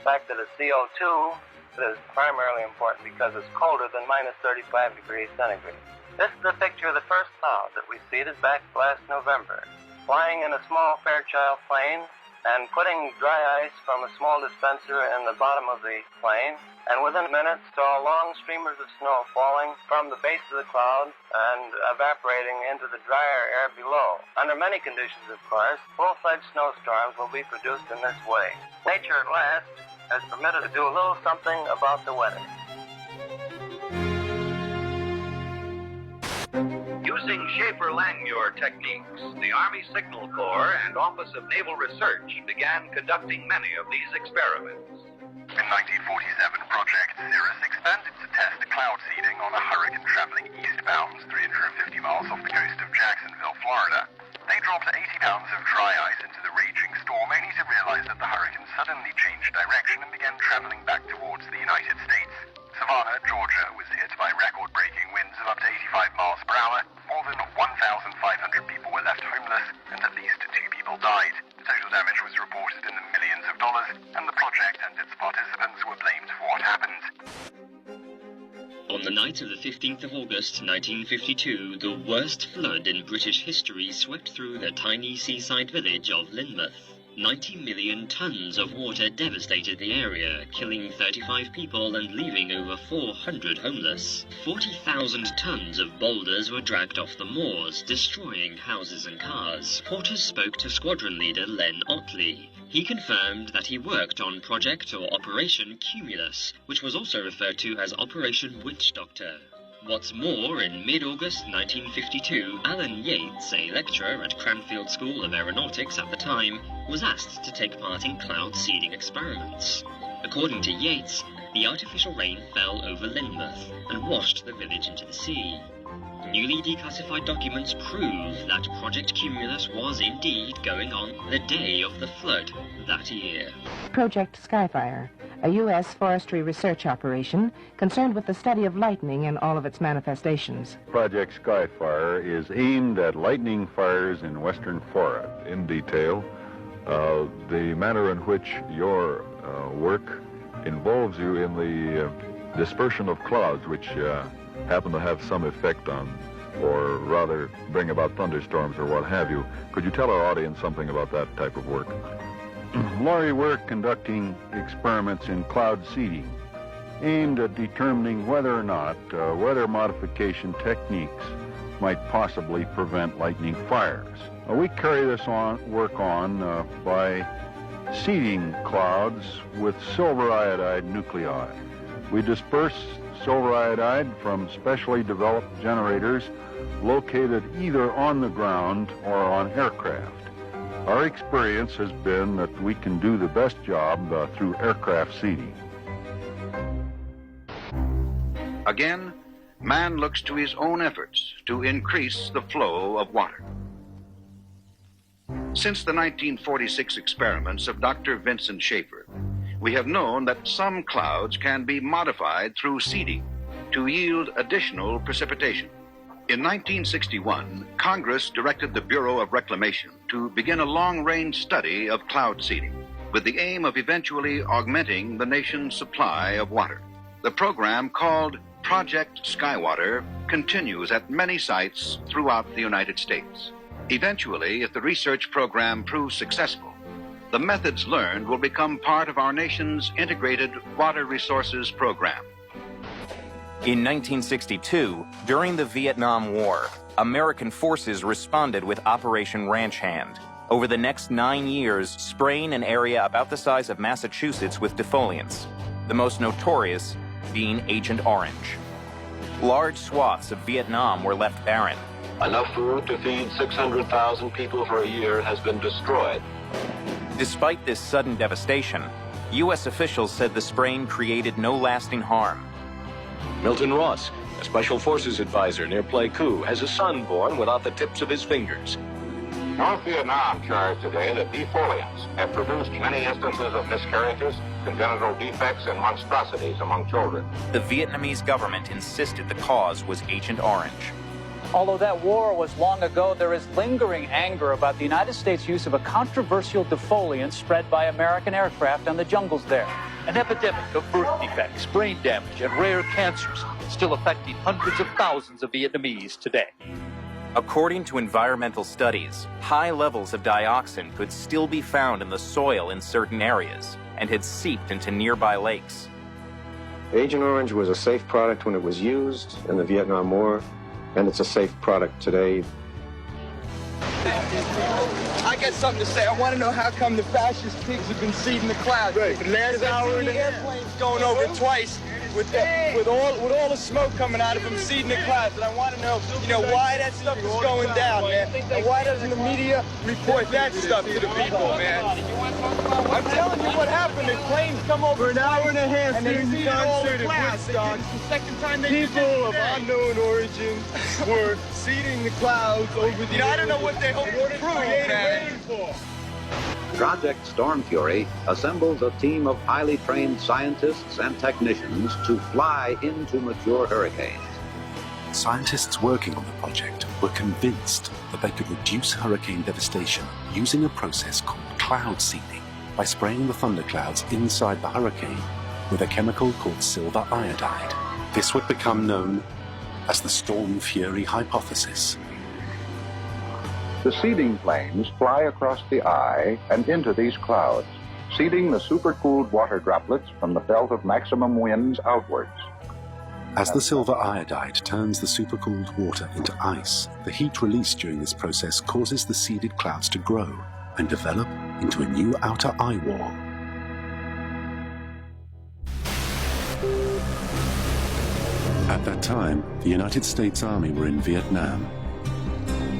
fact that it's CO2. It is primarily important because it's colder than minus 35 degrees centigrade. This is a picture of the first cloud that we seeded back last November. Flying in a small Fairchild plane and putting dry ice from a small dispenser in the bottom of the plane, and within minutes saw long streamers of snow falling from the base of the cloud and evaporating into the drier air below. Under many conditions, of course, full-fledged snowstorms will be produced in this way. Nature at last has permitted to do a little something about the weather. Using Schaefer-Langmuir techniques, the Army Signal Corps and Office of Naval Research began conducting many of these experiments. In 1947, Project Cirrus expanded to test cloud seeding on a hurricane traveling eastbound 350 miles off the coast of Jacksonville, Florida. They dropped 80 pounds of dry ice into the raging storm, only to realize that the hurricane suddenly changed direction and began traveling back towards the United States. Savannah, Georgia was hit by record-breaking winds of up to 85 miles per hour. More than 1,500 people were left homeless, and at least 2 people died. Total damage was reported in the millions of dollars, and the project and its participants were blamed for what happened. On the night of the 15th of August 1952, the worst flood in British history swept through the tiny seaside village of Lynmouth. 90 million tons of water devastated the area, killing 35 people and leaving over 400 homeless. 40,000 tons of boulders were dragged off the moors, destroying houses and cars. Porters spoke to squadron leader Len Otley. He confirmed that he worked on Project or Operation Cumulus, which was also referred to as Operation Witch Doctor. What's more, in mid-August 1952, Alan Yates, a lecturer at Cranfield School of Aeronautics at the time, was asked to take part in cloud seeding experiments. According to Yates, the artificial rain fell over Lynmouth and washed the village into the sea. Newly declassified documents prove that Project Cumulus was indeed going on the day of the flood that year. Project Skyfire, a U.S. forestry research operation concerned with the study of lightning in all of its manifestations. Project Skyfire is aimed at lightning fires in western Florida. In detail, the manner in which your work involves you in the dispersion of clouds, which happen to have some effect on, or rather bring about thunderstorms or what have you. Could you tell our audience something about that type of work? Laurie, we're conducting experiments in cloud seeding aimed at determining whether or not weather modification techniques might possibly prevent lightning fires. We carry this work on by seeding clouds with silver iodide nuclei. We disperse silver iodide from specially developed generators located either on the ground or on aircraft. Our experience has been that we can do the best job through aircraft seeding. Again, man looks to his own efforts to increase the flow of water. Since the 1946 experiments of Dr. Vincent Schaefer, we have known that some clouds can be modified through seeding to yield additional precipitation. In 1961, Congress directed the Bureau of Reclamation to begin a long-range study of cloud seeding with the aim of eventually augmenting the nation's supply of water. The program, called Project Skywater, continues at many sites throughout the United States. Eventually, if the research program proves successful, the methods learned will become part of our nation's integrated water resources program. In 1962, during the Vietnam War, American forces responded with Operation Ranch Hand. Over the next 9 years, spraying an area about the size of Massachusetts with defoliants, the most notorious being Agent Orange. Large swaths of Vietnam were left barren. Enough food to feed 600,000 people for a year has been destroyed. Despite this sudden devastation, U.S. officials said the spraying created no lasting harm. Milton Ross, a Special Forces advisor near Pleiku, has a son born without the tips of his fingers. North Vietnam charged today that defoliants have produced many instances of miscarriages, congenital defects, and monstrosities among children. The Vietnamese government insisted the cause was Agent Orange. Although that war was long ago, there is lingering anger about the United States' use of a controversial defoliant spread by American aircraft on the jungles there. An epidemic of birth defects, brain damage, and rare cancers still affecting hundreds of thousands of Vietnamese today. According to environmental studies, high levels of dioxin could still be found in the soil in certain areas and had seeped into nearby lakes. Agent Orange was a safe product when it was used in the Vietnam War, and it's a safe product today. I got something to say. I want to know how come the fascist pigs have been seeding the clouds. Right. There's airplanes going over twice with all the smoke coming out of them seeding the clouds. And I want to know, why that stuff is going down, man. And why doesn't the media report that stuff to the people, man? I'm telling you what happened. The planes come over for an hour and a half and they seeded all the clouds. It's the second time they people of unknown origin were seeding the clouds over the I don't know what they hope to prove, man. Project Storm Fury assembles a team of highly trained scientists and technicians to fly into mature hurricanes. Scientists working on the project were convinced that they could reduce hurricane devastation using a process called cloud seeding by spraying the thunderclouds inside the hurricane with a chemical called silver iodide. This would become known as the Storm Fury hypothesis. The seeding planes fly across the eye and into these clouds, seeding the supercooled water droplets from the belt of maximum winds outwards. As the silver iodide turns the supercooled water into ice, the heat released during this process causes the seeded clouds to grow and develop into a new outer eye wall. At that time, the United States Army were in Vietnam.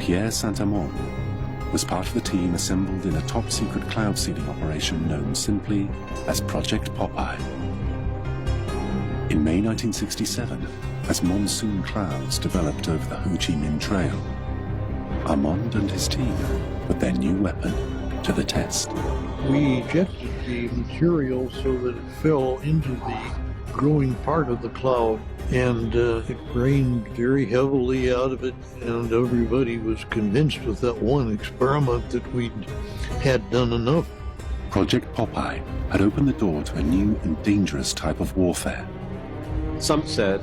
Pierre Saint-Amand was part of the team assembled in a top-secret cloud seeding operation known simply as Project Popeye. In May 1967, as monsoon clouds developed over the Ho Chi Minh Trail. Armand and his team put their new weapon to the test. We ejected the material so that it fell into the growing part of the cloud, and it rained very heavily out of it, and everybody was convinced with that one experiment that we'd had done enough. Project Popeye had opened the door to a new and dangerous type of warfare. Some said,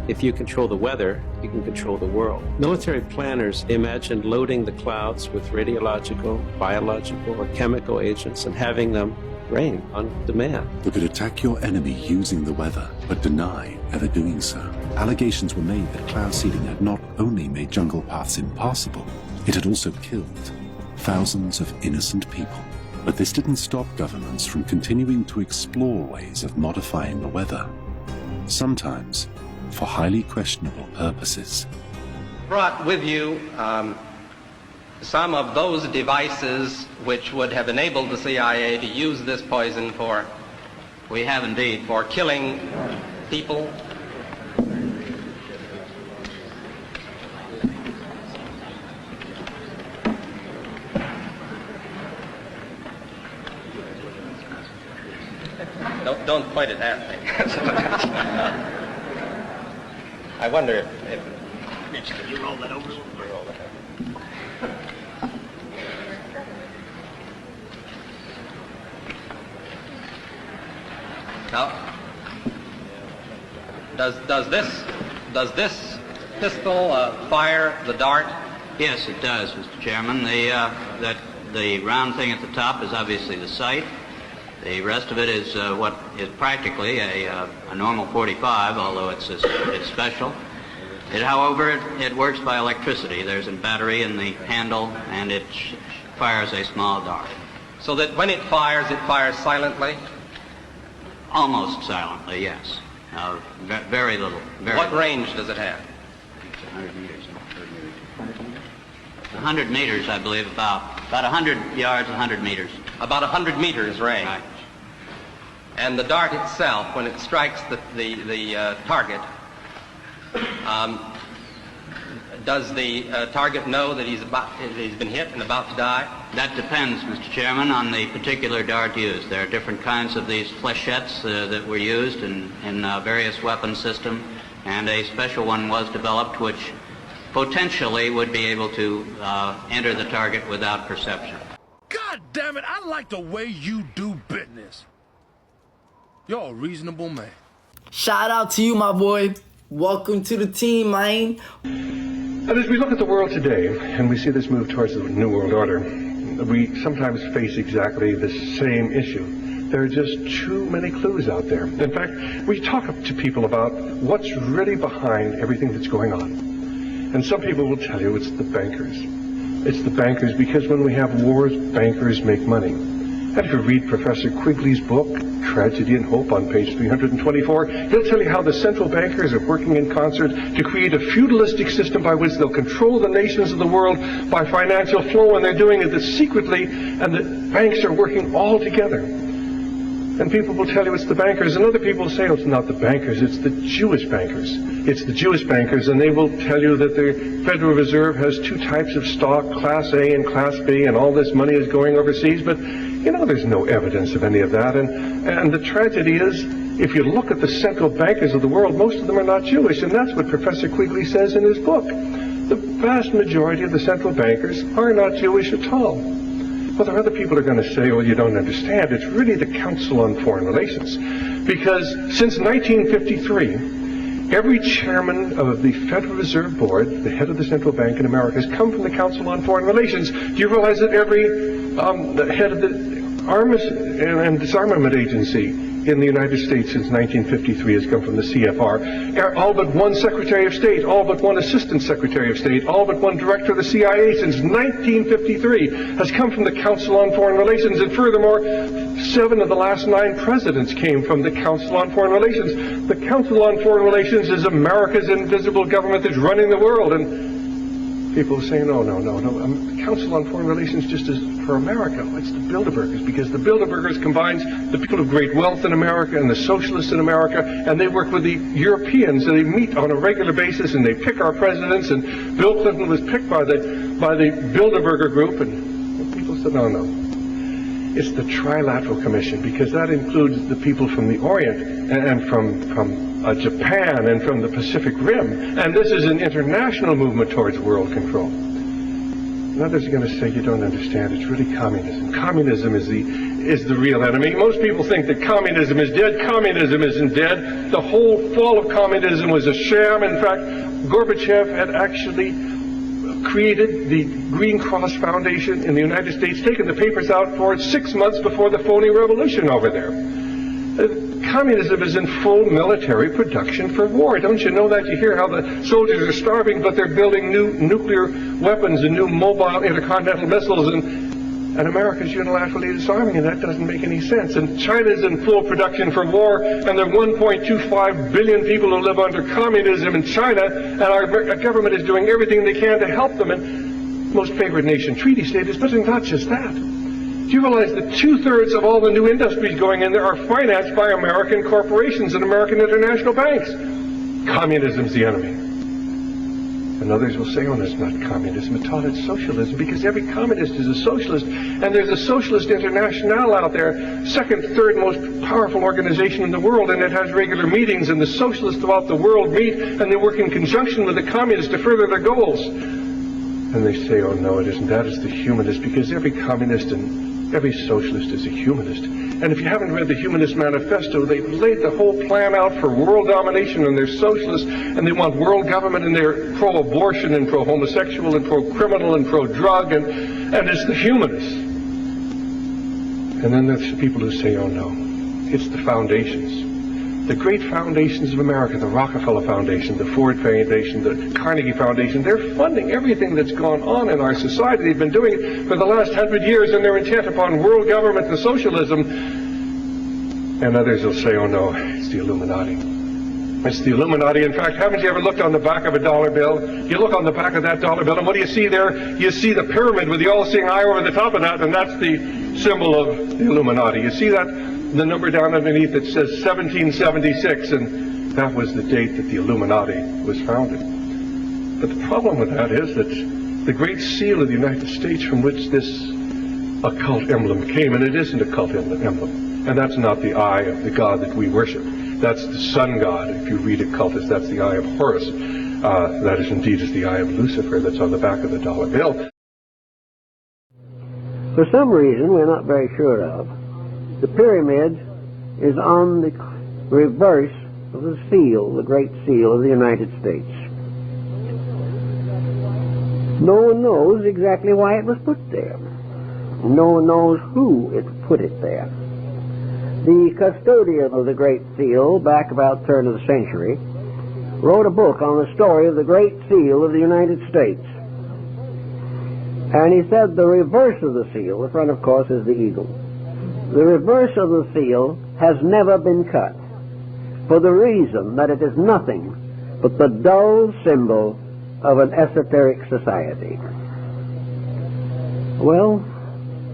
if you control the weather, you can control the world. Military planners imagined loading the clouds with radiological, biological, or chemical agents and having them rain on demand. They could attack your enemy using the weather, but deny ever doing so. Allegations were made that cloud seeding had not only made jungle paths impassable, it had also killed thousands of innocent people. But this didn't stop governments from continuing to explore ways of modifying the weather, sometimes for highly questionable purposes. Brought with you some of those devices which would have enabled the CIA to use this poison for, we have indeed, for killing people. Don't point it at me. I wonder if can you roll that over? Roll it. Now, does this pistol fire the dart? Yes, it does, Mr. Chairman. The round thing at the top is obviously the sight. The rest of it is what is practically a normal 45, although it's special. However, it works by electricity. There's a battery in the handle, and it fires a small dart. So that when it fires silently? Almost silently, yes. Very little. What range does it have? 100 meters. 100 meters, I believe, about 100 yards, 100 meters. About 100 meters range. Right. And the dart itself, when it strikes the target, does the target know that he's been hit and about to die? That depends, Mr. Chairman, on the particular dart used. There are different kinds of these flechettes that were used in various weapon systems, and a special one was developed which potentially would be able to enter the target without perception. God damn it, I like the way you do business. You're a reasonable man. Shout out to you, my boy. Welcome to the team, man. And as we look at the world today, and we see this move towards the New World Order, we sometimes face exactly the same issue. There are just too many clues out there. In fact, we talk to people about what's really behind everything that's going on. And some people will tell you it's the bankers. It's the bankers because when we have wars, bankers make money. And if you read Professor Quigley's book, Tragedy and Hope, on page 324, he'll tell you how the central bankers are working in concert to create a feudalistic system by which they'll control the nations of the world by financial flow, and they're doing it secretly, and the banks are working all together. And people will tell you it's the bankers, and other people will say, oh, it's not the bankers, it's the Jewish bankers. It's the Jewish bankers, and they will tell you that the Federal Reserve has two types of stock, Class A and Class B, and all this money is going overseas, but you know, there's no evidence of any of that. And the tragedy is, if you look at the central bankers of the world, most of them are not Jewish, and that's what Professor Quigley says in his book. The vast majority of the central bankers are not Jewish at all. Well, there are other people who are going to say, well, you don't understand. It's really the Council on Foreign Relations. Because since 1953, every chairman of the Federal Reserve Board, the head of the central bank in America, has come from the Council on Foreign Relations. Do you realize that the head of the Arms and Disarmament Agency in the United States since 1953 has come from the CFR. All but one Secretary of State, all but one Assistant Secretary of State, all but one Director of the CIA since 1953 has come from the Council on Foreign Relations. And furthermore, 7 of the last 9 presidents came from the Council on Foreign Relations. The Council on Foreign Relations is America's invisible government that's running the world. And People saying, no. The Council on Foreign Relations just is for America. It's the Bilderbergers, because the Bilderbergers combines the people of great wealth in America and the socialists in America, and they work with the Europeans, and they meet on a regular basis, and they pick our presidents, and Bill Clinton was picked by the Bilderberger group, and people said, no. It's the Trilateral Commission, because that includes the people from the Orient and from Japan and from the Pacific Rim. And this is an international movement towards world control. And others are going to say, you don't understand, it's really communism. Communism is the real enemy. Most people think that communism is dead. Communism isn't dead. The whole fall of communism was a sham. In fact, Gorbachev had actually created the Green Cross Foundation in the United States, taken the papers out for it 6 months before the phony revolution over there. Communism is in full military production for war. Don't you know that? You hear how the soldiers are starving, but they're building new nuclear weapons and new mobile intercontinental missiles, and America's unilaterally disarming, and that doesn't make any sense. And China's in full production for war, and there are 1.25 billion people who live under communism in China, and our government is doing everything they can to help them, and most favored nation treaty status. But it's not just that. Do you realize that 2/3 of all the new industries going in there are financed by American corporations and American international banks? Communism's the enemy. And others will say, oh, it's not communism at all, it's socialism, because every communist is a socialist, and there's a Socialist International out there, second, third most powerful organization in the world, and it has regular meetings, and the socialists throughout the world meet, and they work in conjunction with the communists to further their goals. And they say, oh, no, it isn't. That is the humanist, because every communist and every socialist is a humanist. And if you haven't read the Humanist Manifesto, they've laid the whole plan out for world domination, and they're socialists, and they want world government, and they're pro-abortion and pro-homosexual and pro-criminal and pro-drug, and it's the humanists. And then there's the people who say, oh no, it's the foundations. The great foundations of America, the Rockefeller Foundation, the Ford Foundation, the Carnegie Foundation, they're funding everything that's gone on in our society. They've been doing it for the last 100 years, and they're intent upon world government and socialism. And others will say, oh no, it's the Illuminati. It's the Illuminati. In fact, haven't you ever looked on the back of a dollar bill? You look on the back of that dollar bill, and what do you see there? You see the pyramid with the all-seeing eye over the top of that, and that's the symbol of the Illuminati. You see that? The number down underneath it says 1776, and that was the date that the Illuminati was founded. But the problem with that is that the Great Seal of the United States, from which this occult emblem came, and it isn't a cult emblem, and that's not the eye of the god that we worship. That's the sun god. If you read occultist, that's the eye of Horus. That is indeed the eye of Lucifer that's on the back of the dollar bill. For some reason we're not very sure of, the pyramid is on the reverse of the seal, the Great Seal of the United States. No one knows exactly why it was put there. No one knows who put it there. The custodian of the Great Seal, back about the turn of the century, wrote a book on the story of the Great Seal of the United States. And he said the reverse of the seal, the front of course is the eagle, the reverse of the seal has never been cut, for the reason that it is nothing but the dull symbol of an esoteric society. Well,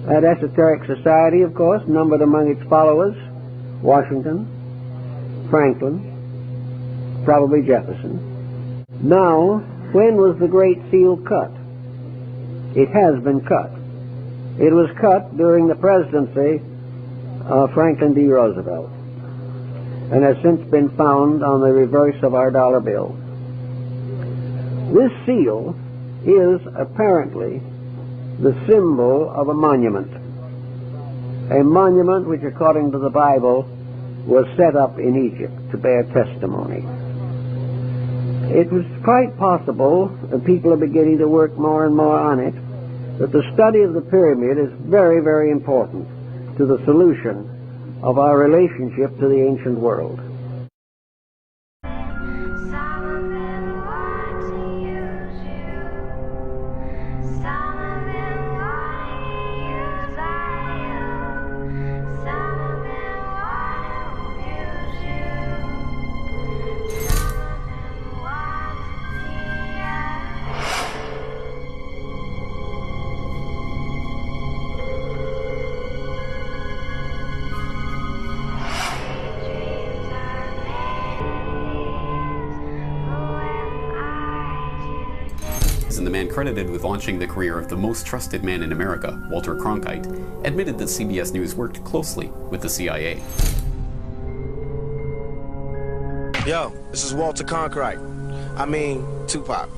that esoteric society, of course, numbered among its followers Washington, Franklin, probably Jefferson. Now, when was the Great Seal cut? It has been cut. It was cut during the presidency of Franklin D. Roosevelt, and has since been found on the reverse of our dollar bill. This seal is apparently the symbol of a monument which, according to the Bible, was set up in Egypt to bear testimony. It was quite possible, and people are beginning to work more and more on it, that the study of the pyramid is very, very important to the solution of our relationship to the ancient world. credited with launching the career of the most trusted man in America, Walter Cronkite, admitted that CBS News worked closely with the CIA. Yo, this is Walter Cronkite. I mean, Tupac.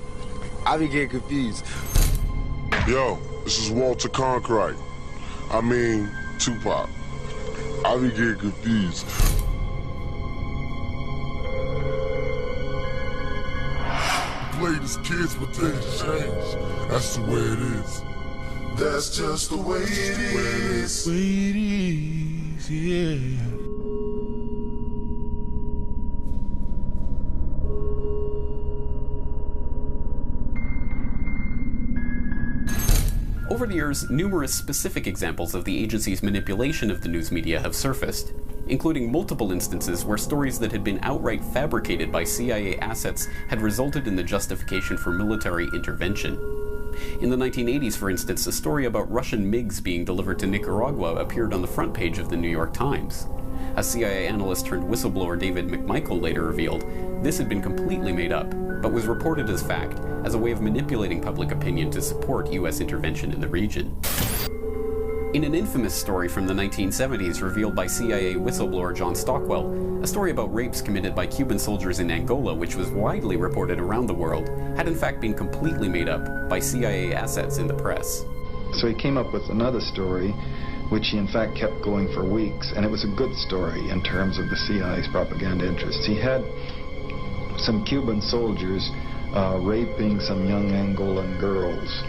I be getting confused. Yo, this is Walter Cronkite. I mean, Tupac. I be getting confused. Latest kids with things change. That's the way it is. That's just the way it is. Way it is, yeah. Over the years, numerous specific examples of the agency's manipulation of the news media have surfaced, including multiple instances where stories that had been outright fabricated by CIA assets had resulted in the justification for military intervention. In the 1980s, for instance, a story about Russian MiGs being delivered to Nicaragua appeared on the front page of the New York Times. As CIA analyst turned whistleblower David McMichael later revealed, this had been completely made up, but was reported as fact as a way of manipulating public opinion to support US intervention in the region. In an infamous story from the 1970s revealed by CIA whistleblower John Stockwell, a story about rapes committed by Cuban soldiers in Angola, which was widely reported around the world, had in fact been completely made up by CIA assets in the press. So he came up with another story, which he in fact kept going for weeks, and it was a good story in terms of the CIA's propaganda interests. He had some Cuban soldiers raping some young Angolan girls.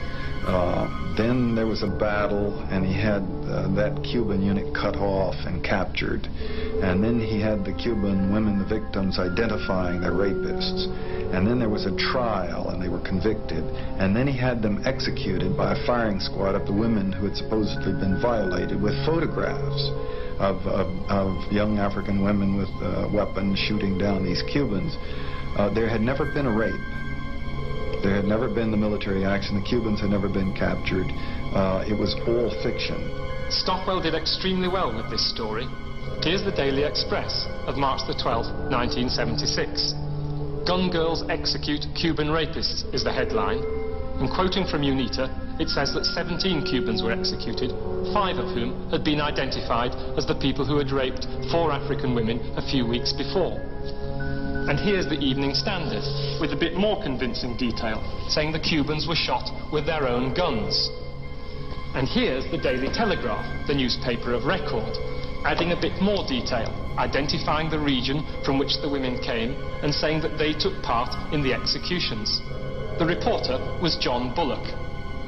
Then there was a battle, and he had that Cuban unit cut off and captured. And then he had the Cuban women, the victims, identifying their rapists. And then there was a trial, and they were convicted. And then he had them executed by a firing squad of the women who had supposedly been violated, with photographs of young African women with weapons shooting down these Cubans. There had never been a rape. There had never been the military action. The Cubans had never been captured. It was all fiction. Stockwell did extremely well with this story. Here's the Daily Express of March the 12th, 1976. Gun girls execute Cuban rapists is the headline. And quoting from UNITA, it says that 17 Cubans were executed, 5 of whom had been identified as the people who had raped 4 African women a few weeks before. And here's the Evening Standard, with a bit more convincing detail, saying the Cubans were shot with their own guns. And here's the Daily Telegraph, the newspaper of record, adding a bit more detail, identifying the region from which the women came, and saying that they took part in the executions. The reporter was John Bullock.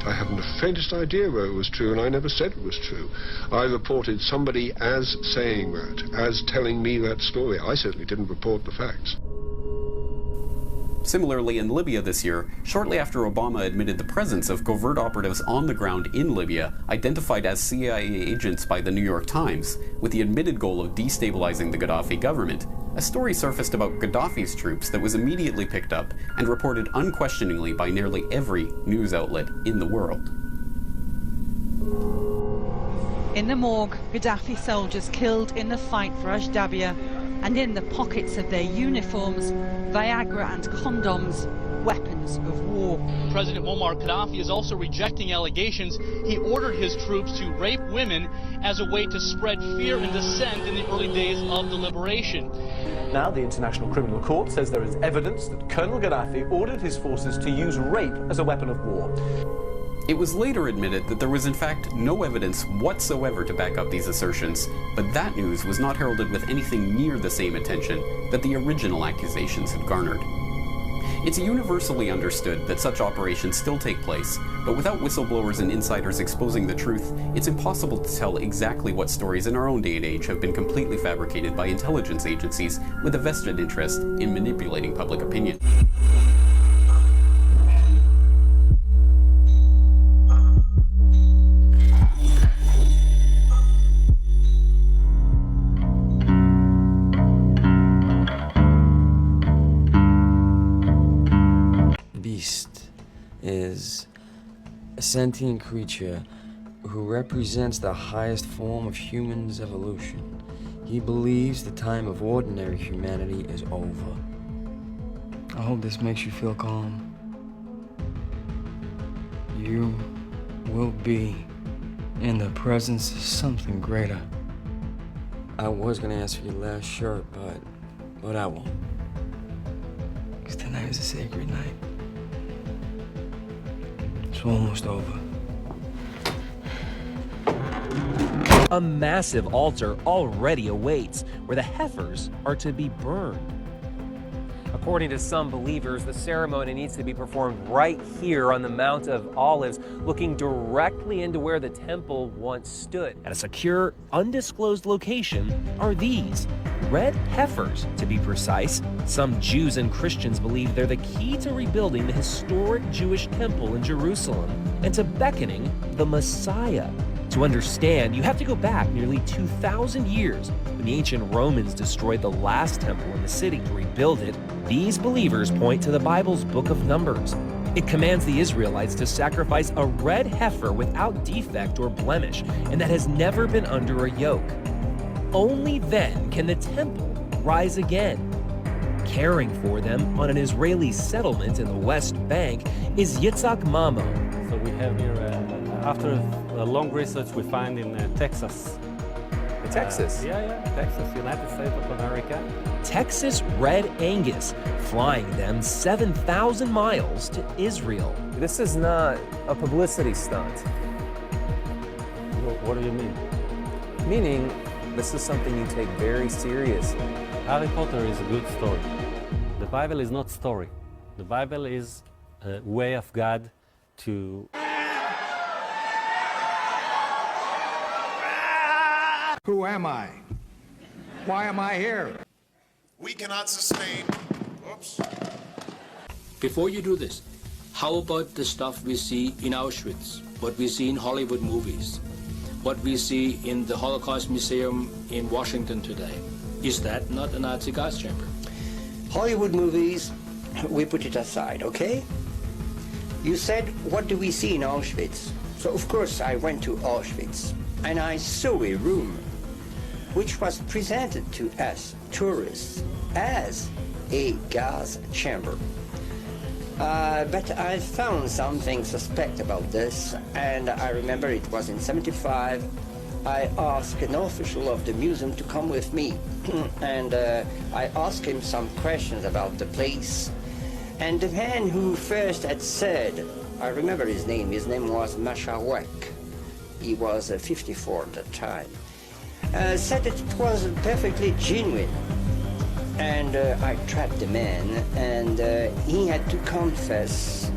I haven't the faintest idea whether it was true, and I never said it was true. I reported somebody as saying that, as telling me that story. I certainly didn't report the facts. Similarly, in Libya this year, shortly after Obama admitted the presence of covert operatives on the ground in Libya, identified as CIA agents by the New York Times, with the admitted goal of destabilizing the Gaddafi government, a story surfaced about Gaddafi's troops that was immediately picked up and reported unquestioningly by nearly every news outlet in the world. In the morgue, Gaddafi soldiers killed in the fight for Ashdabia, and in the pockets of their uniforms, Viagra and condoms, weapons of war. President Muammar Gaddafi is also rejecting allegations he ordered his troops to rape women as a way to spread fear and dissent in the early days of the liberation. Now, the International Criminal Court says there is evidence that Colonel Gaddafi ordered his forces to use rape as a weapon of war. It was later admitted that there was in fact no evidence whatsoever to back up these assertions, but that news was not heralded with anything near the same attention that the original accusations had garnered. It's universally understood that such operations still take place, but without whistleblowers and insiders exposing the truth, it's impossible to tell exactly what stories in our own day and age have been completely fabricated by intelligence agencies with a vested interest in manipulating public opinion. Is a sentient creature who represents the highest form of human's evolution. He believes the time of ordinary humanity is over. I hope this makes you feel calm. you will be in the presence of something greater. I was gonna ask for your last shirt, but I won't. Because tonight is a sacred night. It's almost over. A massive altar already awaits, where the heifers are to be burned. According to some believers, the ceremony needs to be performed right here on the Mount of Olives, looking directly into where the temple once stood. At a secure, undisclosed location are these red heifers, to be precise. Some Jews and Christians believe they're the key to rebuilding the historic Jewish temple in Jerusalem and to beckoning the Messiah. To understand, you have to go back nearly 2,000 years when the ancient Romans destroyed the last temple in the city to rebuild it. These believers point to the Bible's book of Numbers. It commands the Israelites to sacrifice a red heifer without defect or blemish, and that has never been under a yoke. Only then can the temple rise again. Caring for them on an Israeli settlement in the West Bank is Yitzhak Mamo. So we have here, after a long research, we find in Texas. Texas? Texas, United States of America. Texas Red Angus, flying them 7,000 miles to Israel. This is not a publicity stunt. What do you mean? Meaning, this is something you take very seriously. Harry Potter is a good story. The Bible is not story. The Bible is a way of God to... Who am I? Why am I here? We cannot sustain. Oops. Before you do this, how about the stuff we see in Auschwitz, what we see in Hollywood movies, what we see in the Holocaust Museum in Washington today? Is that not a Nazi gas chamber? Hollywood movies, we put it aside, okay? You said, what do we see in Auschwitz? So of course I went to Auschwitz and I saw a room which was presented to us tourists as a gas chamber. But I found something suspect about this, and I remember it was in '75. I asked an official of the museum to come with me, and I asked him some questions about the place. And the man who first had said, I remember his name was Mashawek. He was 54 at the time. Said that it was perfectly genuine. And I trapped the man, and he had to confess,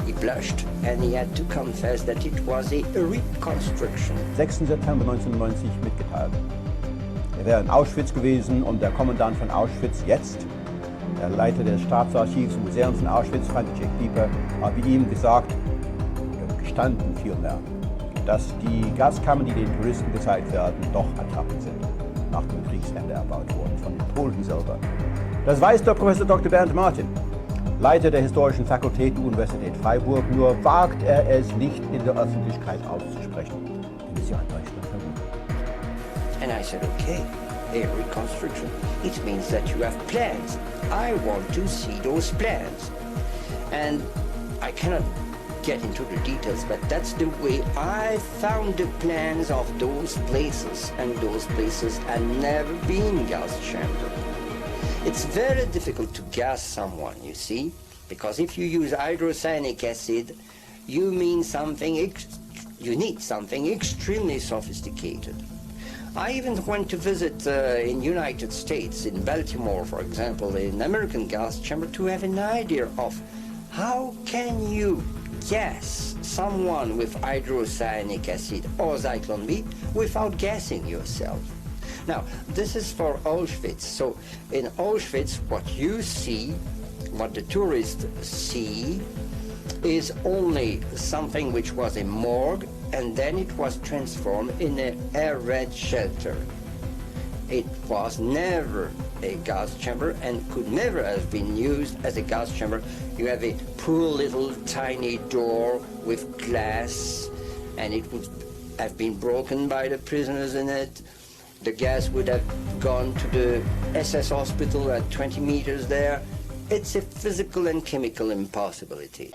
he blushed, and he had to confess that it was a reconstruction. 6. September 1990 mitgeteilt. Er wäre in Auschwitz gewesen und der Kommandant von Auschwitz jetzt, der Leiter des Stabsarchivs und Museums in Auschwitz, František Pieper, habe ihm gesagt, gestanden vielmehr, dass die Gaskammern, die den Touristen gezeigt werden, doch Attrappen sind, nach dem Kriegsende erbaut wurden, von den Polen selber. Das weiß der Professor Dr. Bernd Martin, Leiter der Historischen Fakultät der Universität Freiburg, nur wagt er es nicht in der Öffentlichkeit auszusprechen. Denn sie an Deutschland verbunden. And I said, okay, a reconstruction. It means that you have plans. I want to see those plans. And I cannot get into the details, but that's the way I found the plans of those places, and those places had never been gas chamber. It's very difficult to gas someone, you see, because if you use hydrocyanic acid, you need something extremely sophisticated. I even went to visit in United States, in Baltimore, for example, an American gas chamber to have an idea of how can you gas someone with hydrocyanic acid or Zyklon B without gassing yourself. Now, this is for Auschwitz. So in Auschwitz, what you see, what the tourists see, is only something which was a morgue, and then it was transformed in an air raid shelter. It was never a gas chamber and could never have been used as a gas chamber. You have a poor little tiny door with glass, and it would have been broken by the prisoners in it. The gas would have gone to the SS hospital at 20 meters there. It's a physical and chemical impossibility.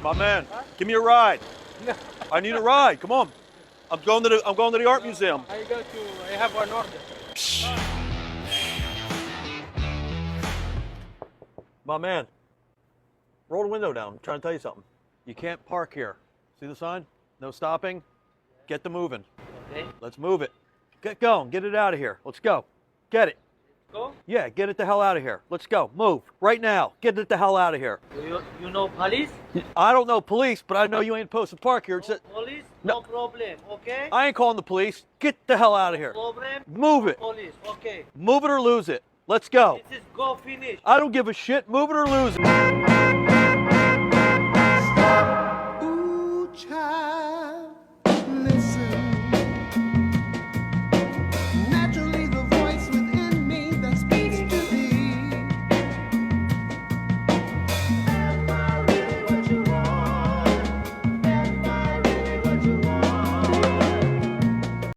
My man, give me a ride. I need a ride. Come on. I'm going to the art museum. I have an order. My man, roll the window down. I'm trying to tell you something. You can't park here. See the sign? No stopping. Get the moving. Okay. Let's move it. Get going. Get it out of here. Let's go. Get it. Go? Yeah, get it the hell out of here. Let's go. Move. Right now. Get it the hell out of here. You know police? I don't know police, but I know you ain't supposed to park here. Police? No problem, okay? I ain't calling the police. Get the hell out of here. Problem? Move it. Police, okay. Move it or lose it. Let's go. This is go finish. I don't give a shit. Move it or lose it.